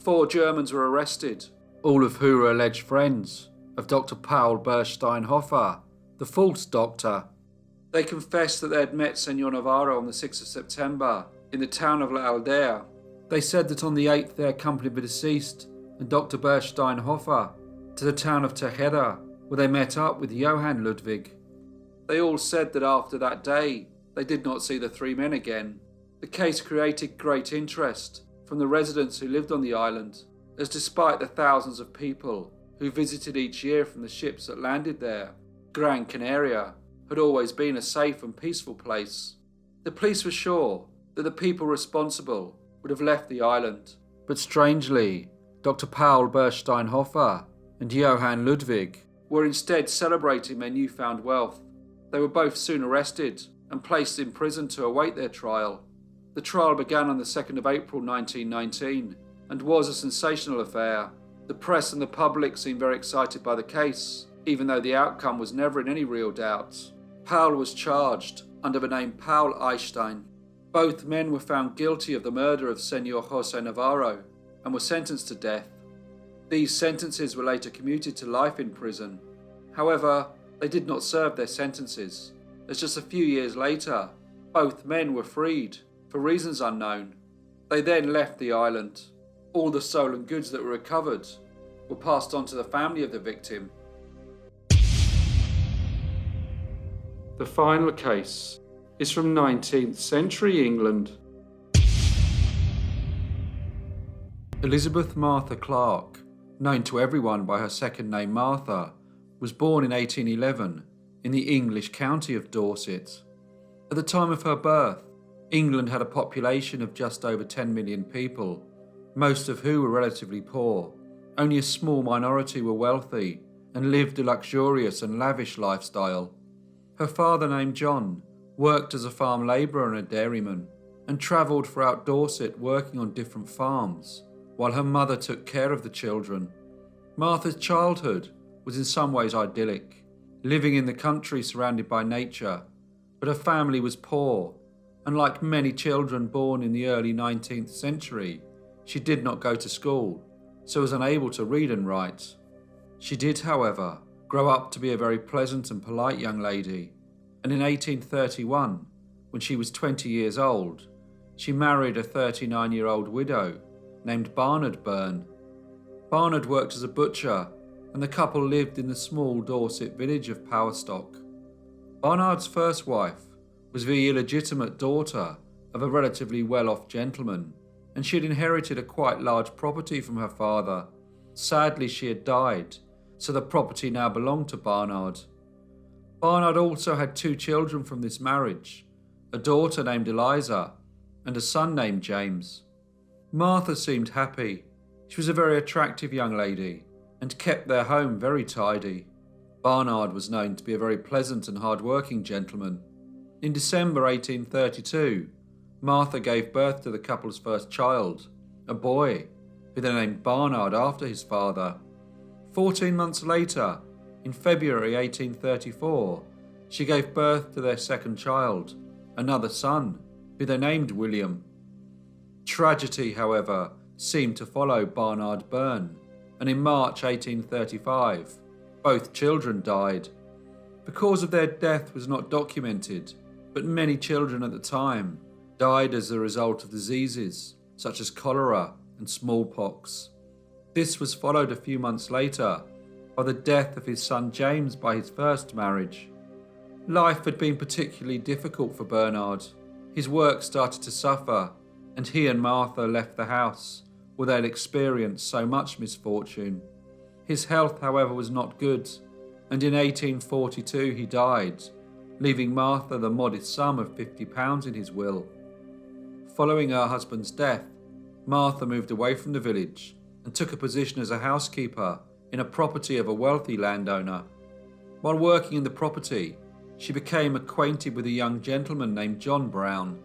4 Germans were arrested, all of who were alleged friends of Dr. Paul Bernsteinhofer, the false doctor. They confessed that they had met Senor Navarro on the 6th of September in the town of La Aldea. They said that on the 8th they accompanied the deceased and Dr. Bernsteinhofer to the town of Tejeda, where they met up with Johann Ludwig. They all said that after that day they did not see the 3 men again. The case created great interest from the residents who lived on the island, as despite the thousands of people who visited each year from the ships that landed there, Gran Canaria had always been a safe and peaceful place. The police were sure that the people responsible would have left the island, but strangely, Dr. Paul Bernsteinhofer and Johann Ludwig were instead celebrating their newfound wealth. They were both soon arrested and placed in prison to await their trial. The trial began on the 2nd of April 1919 and was a sensational affair. The press and the public seemed very excited by the case, even though the outcome was never in any real doubt. Paul was charged under the name Paul Einstein. Both men were found guilty of the murder of Senor José Navarro and were sentenced to death. These sentences were later commuted to life in prison. However, they did not serve their sentences, as just a few years later, both men were freed for reasons unknown. They then left the island. All the stolen goods that were recovered were passed on to the family of the victim. The final case is from 19th century England. Elizabeth Martha Clark, known to everyone by her second name Martha, was born in 1811 in the English county of Dorset. At the time of her birth, England had a population of just over 10 million people, most of who were relatively poor. Only a small minority were wealthy and lived a luxurious and lavish lifestyle. Her father, named John, worked as a farm labourer and a dairyman, and travelled throughout Dorset working on different farms, while her mother took care of the children. Martha's childhood was in some ways idyllic, living in the country surrounded by nature, but her family was poor, and like many children born in the early 19th century, she did not go to school, so was unable to read and write. She did, however, grow up to be a very pleasant and polite young lady, and in 1831, when she was 20 years old, she married a 39-year-old widow named Barnard Byrne. Barnard worked as a butcher, and the couple lived in the small Dorset village of Powerstock. Barnard's first wife was the illegitimate daughter of a relatively well-off gentleman, and she had inherited a quite large property from her father. Sadly, she had died, so the property now belonged to Barnard. Barnard also had 2 children from this marriage, a daughter named Eliza and a son named James. Martha seemed happy. She was a very attractive young lady and kept their home very tidy. Barnard was known to be a very pleasant and hard-working gentleman. In December 1832, Martha gave birth to the couple's first child, a boy, who they named Barnard after his father. 14 months later, in February 1834, she gave birth to their second child, another son, who they named William. Tragedy, however, seemed to follow Barnard Byrne, and in March 1835, both children died. The cause of their death was not documented, but many children at the time died as a result of diseases such as cholera and smallpox. This was followed a few months later by the death of his son James by his first marriage. Life had been particularly difficult for Bernard. His work started to suffer, and he and Martha left the house where they had experienced so much misfortune. His health, however, was not good, and in 1842 he died, leaving Martha the modest sum of £50 in his will. Following her husband's death, Martha moved away from the village and took a position as a housekeeper in a property of a wealthy landowner. While working in the property, she became acquainted with a young gentleman named John Brown.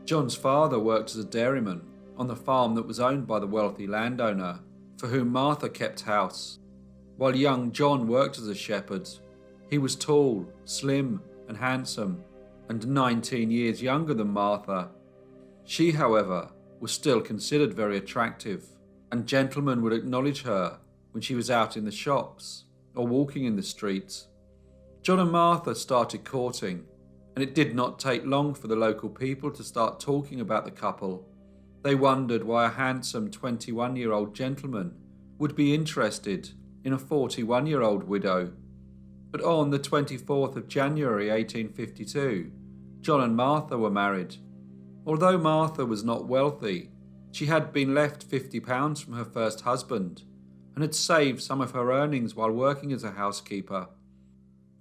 John's father worked as a dairyman on the farm that was owned by the wealthy landowner, for whom Martha kept house, while young John worked as a shepherd. He was tall, slim, and handsome, and 19 years younger than Martha. She, however, was still considered very attractive, and gentlemen would acknowledge her when she was out in the shops or walking in the streets. John and Martha started courting, and it did not take long for the local people to start talking about the couple. They wondered why a handsome 21-year-old gentleman would be interested in a 41-year-old widow. But on the 24th of January 1852, John and Martha were married. Although Martha was not wealthy, she had been left £50 from her first husband and had saved some of her earnings while working as a housekeeper.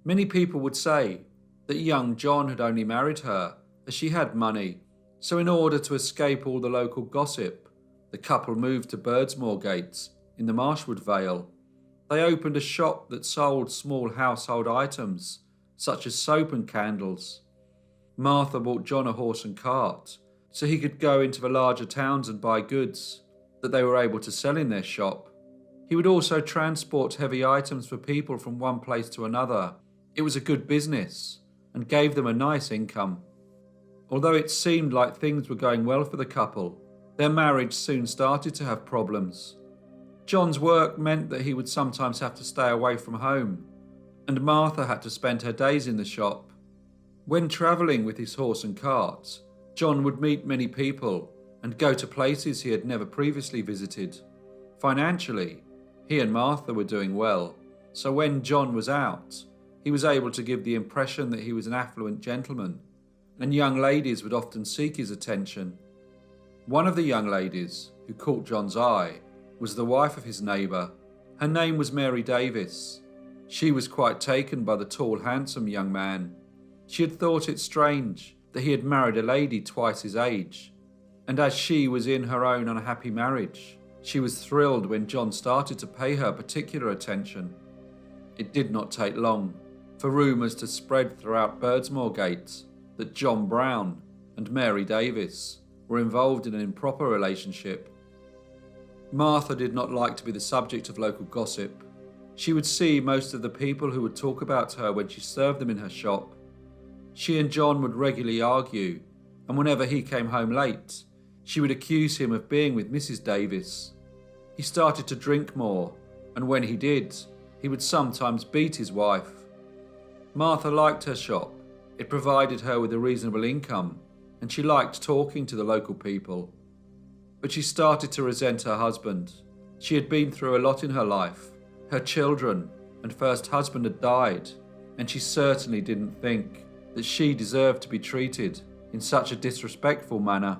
Many people would say that young John had only married her as she had money, so in order to escape all the local gossip, the couple moved to Birdsmoorgate in the Marshwood Vale. They opened a shop that sold small household items such as soap and candles. Martha bought John a horse and cart so he could go into the larger towns and buy goods that they were able to sell in their shop. He would also transport heavy items for people from one place to another. It was a good business and gave them a nice income. Although it seemed like things were going well for the couple, their marriage soon started to have problems. John's work meant that he would sometimes have to stay away from home, and Martha had to spend her days in the shop. When travelling with his horse and cart, John would meet many people and go to places he had never previously visited. Financially, he and Martha were doing well, so when John was out, he was able to give the impression that he was an affluent gentleman, and young ladies would often seek his attention. One of the young ladies who caught John's eye was the wife of his neighbour. Her name was Mary Davis. She was quite taken by the tall, handsome young man. She had thought it strange that he had married a lady twice his age, and as she was in her own unhappy marriage, she was thrilled when John started to pay her particular attention. It did not take long for rumours to spread throughout Birdsmoorgate that John Brown and Mary Davis were involved in an improper relationship. Martha did not like to be the subject of local gossip. She would see most of the people who would talk about her when she served them in her shop. She and John would regularly argue, and whenever he came home late, she would accuse him of being with Mrs. Davis. He started to drink more, and when he did, he would sometimes beat his wife. Martha liked her shop. It provided her with a reasonable income, and she liked talking to the local people. But she started to resent her husband. She had been through a lot in her life. Her children and first husband had died, and she certainly didn't think that she deserved to be treated in such a disrespectful manner.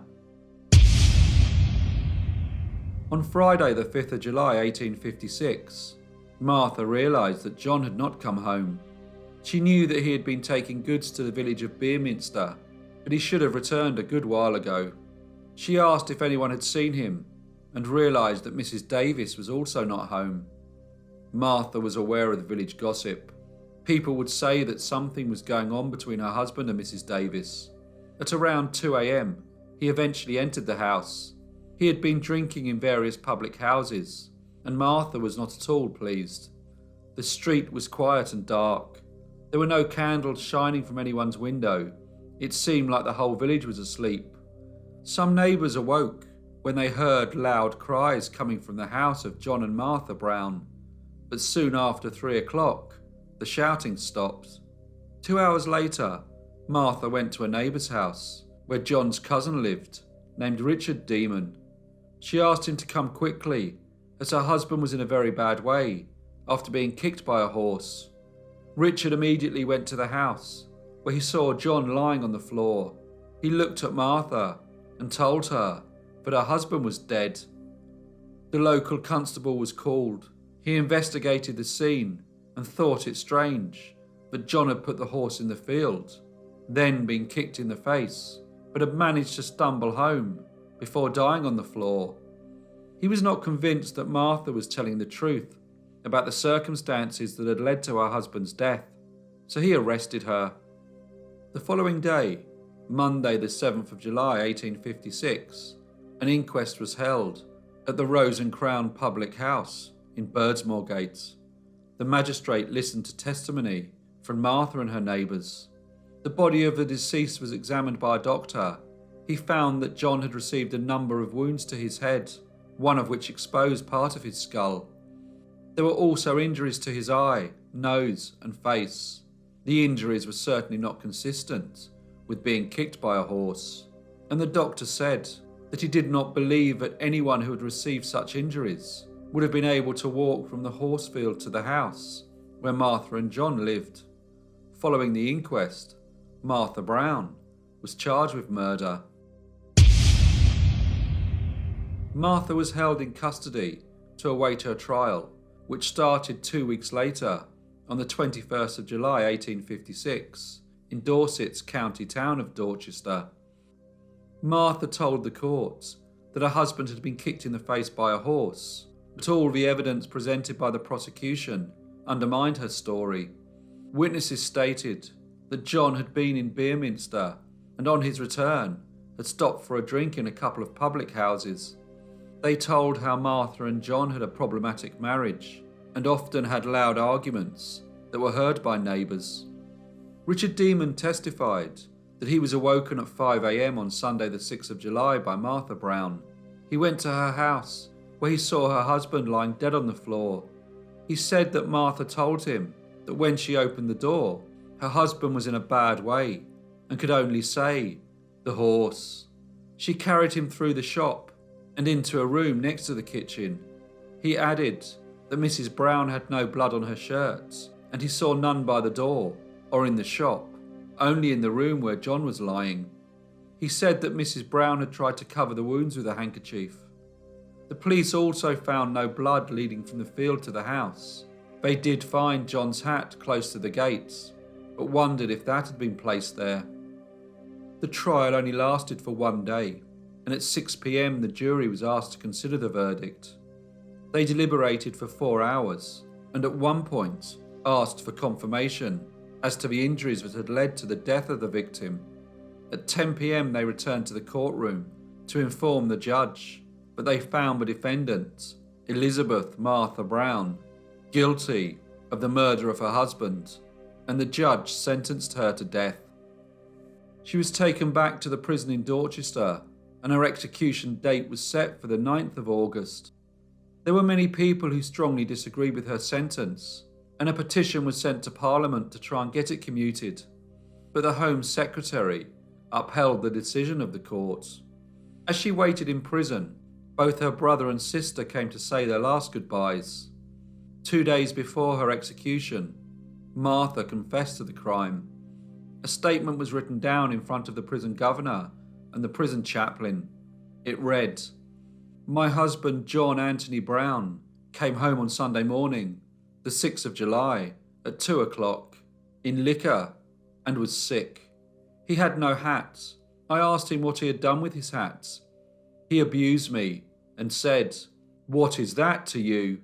On Friday the 5th of July 1856, Martha realised that John had not come home. She knew that he had been taking goods to the village of Beerminster, but he should have returned a good while ago. She asked if anyone had seen him, and realised that Mrs. Davis was also not home. Martha was aware of the village gossip. People would say that something was going on between her husband and Mrs. Davis. At around 2 a.m, he eventually entered the house. He had been drinking in various public houses, and Martha was not at all pleased. The street was quiet and dark. There were no candles shining from anyone's window. It seemed like the whole village was asleep. Some neighbours awoke when they heard loud cries coming from the house of John and Martha Brown, but soon after 3 o'clock, the shouting stopped. 2 hours later, Martha went to a neighbour's house where John's cousin lived, named Richard Demon. She asked him to come quickly, as her husband was in a very bad way after being kicked by a horse. Richard immediately went to the house, where he saw John lying on the floor. He looked at Martha and told her that her husband was dead. The local constable was called. He investigated the scene and thought it strange that John had put the horse in the field, then been kicked in the face, but had managed to stumble home before dying on the floor. He was not convinced that Martha was telling the truth about the circumstances that had led to her husband's death, so he arrested her. The following day, Monday the 7th of July 1856, an inquest was held at the Rose and Crown public house in Birdsmoorgate. The magistrate listened to testimony from Martha and her neighbours. The body of the deceased was examined by a doctor. He found that John had received a number of wounds to his head, one of which exposed part of his skull. There were also injuries to his eye, nose and face. The injuries were certainly not consistent with being kicked by a horse, and the doctor said that he did not believe that anyone who had received such injuries would have been able to walk from the horse field to the house where Martha and John lived. Following the inquest, Martha Brown was charged with murder. Martha was held in custody to await her trial, which started 2 weeks later on the 21st of July 1856 in Dorset's county town of Dorchester. Martha told the court that her husband had been kicked in the face by a horse, but all the evidence presented by the prosecution undermined her story. Witnesses stated that John had been in Beerminster and on his return had stopped for a drink in a couple of public houses. They told how Martha and John had a problematic marriage and often had loud arguments that were heard by neighbours. Richard Demon testified that he was awoken at 5 a.m. on Sunday the 6th of July by Martha Brown. He went to her house, where he saw her husband lying dead on the floor. He said that Martha told him that when she opened the door, her husband was in a bad way and could only say, "The horse." She carried him through the shop and into a room next to the kitchen. He added that Mrs. Brown had no blood on her shirts, and he saw none by the door or in the shop, only in the room where John was lying. He said that Mrs. Brown had tried to cover the wounds with a handkerchief. The police also found no blood leading from the field to the house. They did find John's hat close to the gates, but wondered if that had been placed there. The trial only lasted for 1 day, and at 6 p.m. the jury was asked to consider the verdict. They deliberated for 4 hours, and at one point asked for confirmation as to the injuries that had led to the death of the victim. At 10 p.m. they returned to the courtroom to inform the judge, but they found the defendant, Elizabeth Martha Brown, guilty of the murder of her husband, and the judge sentenced her to death. She was taken back to the prison in Dorchester, and her execution date was set for the 9th of August. There were many people who strongly disagreed with her sentence, and a petition was sent to Parliament to try and get it commuted, but the Home Secretary upheld the decision of the court. As she waited in prison, both her brother and sister came to say their last goodbyes. 2 days before her execution, Martha confessed to the crime. A statement was written down in front of the prison governor and the prison chaplain. It read, "My husband John Anthony Brown came home on Sunday morning, the 6th of July, at 2 o'clock, in liquor, and was sick. He had no hat. I asked him what he had done with his hat. He abused me and said, 'What is that to you?'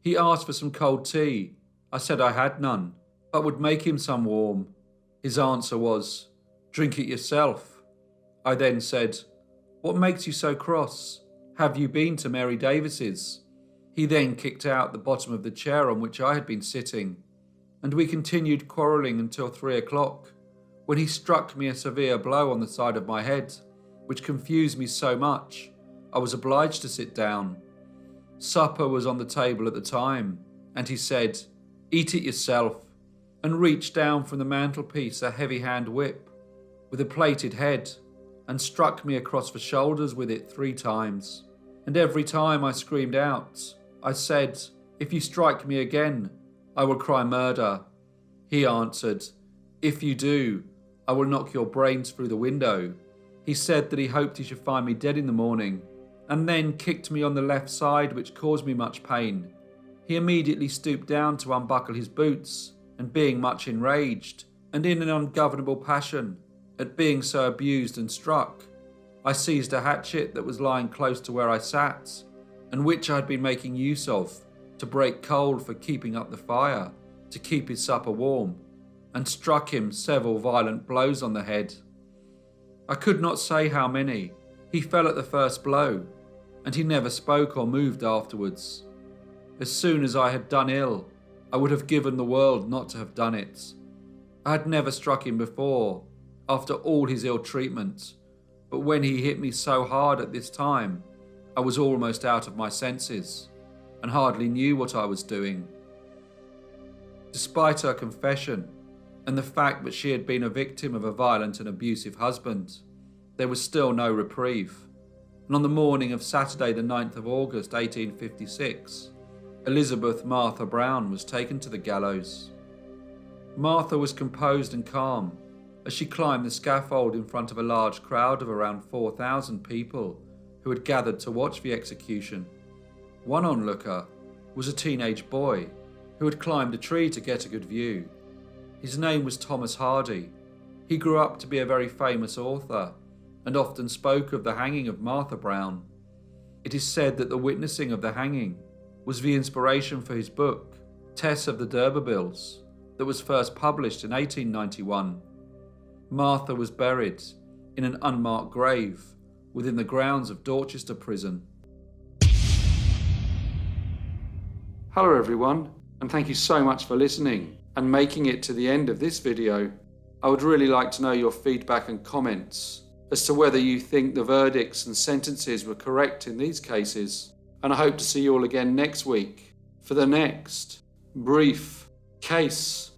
He asked for some cold tea. I said I had none, but would make him some warm. His answer was, 'Drink it yourself.' I then said, 'What makes you so cross? Have you been to Mary Davis's?' He then kicked out the bottom of the chair on which I had been sitting, and we continued quarrelling until 3 o'clock, when he struck me a severe blow on the side of my head, which confused me so much I was obliged to sit down. Supper was on the table at the time, and he said, 'Eat it yourself,' and reached down from the mantelpiece a heavy-hand whip with a plaited head and struck me across the shoulders with it 3 times, and every time I screamed out, I said, "If you strike me again, I will cry murder." He answered, "If you do, I will knock your brains through the window." He said that he hoped he should find me dead in the morning, and then kicked me on the left side, which caused me much pain. He immediately stooped down to unbuckle his boots, and being much enraged, and in an ungovernable passion at being so abused and struck, I seized a hatchet that was lying close to where I sat, and which I had been making use of to break coal for keeping up the fire, to keep his supper warm, and struck him several violent blows on the head. I could not say how many. He fell at the first blow, and he never spoke or moved afterwards. As soon as I had done ill, I would have given the world not to have done it. I had never struck him before, after all his ill treatment, but when he hit me so hard at this time, I was almost out of my senses, and hardly knew what I was doing. Despite her confession, and the fact that she had been a victim of a violent and abusive husband, there was still no reprieve, and on the morning of Saturday the 9th of August 1856, Elizabeth Martha Brown was taken to the gallows. Martha was composed and calm as she climbed the scaffold in front of a large crowd of around 4,000 people who had gathered to watch the execution. One onlooker was a teenage boy who had climbed a tree to get a good view. His name was Thomas Hardy. He grew up to be a very famous author and often spoke of the hanging of Martha Brown. It is said that the witnessing of the hanging was the inspiration for his book, Tess of the D'Urbervilles, that was first published in 1891. Martha was buried in an unmarked grave within the grounds of Dorchester Prison. Hello everyone, and thank you so much for listening and making it to the end of this video. I would really like to know your feedback and comments as to whether you think the verdicts and sentences were correct in these cases. And I hope to see you all again next week for the next brief case.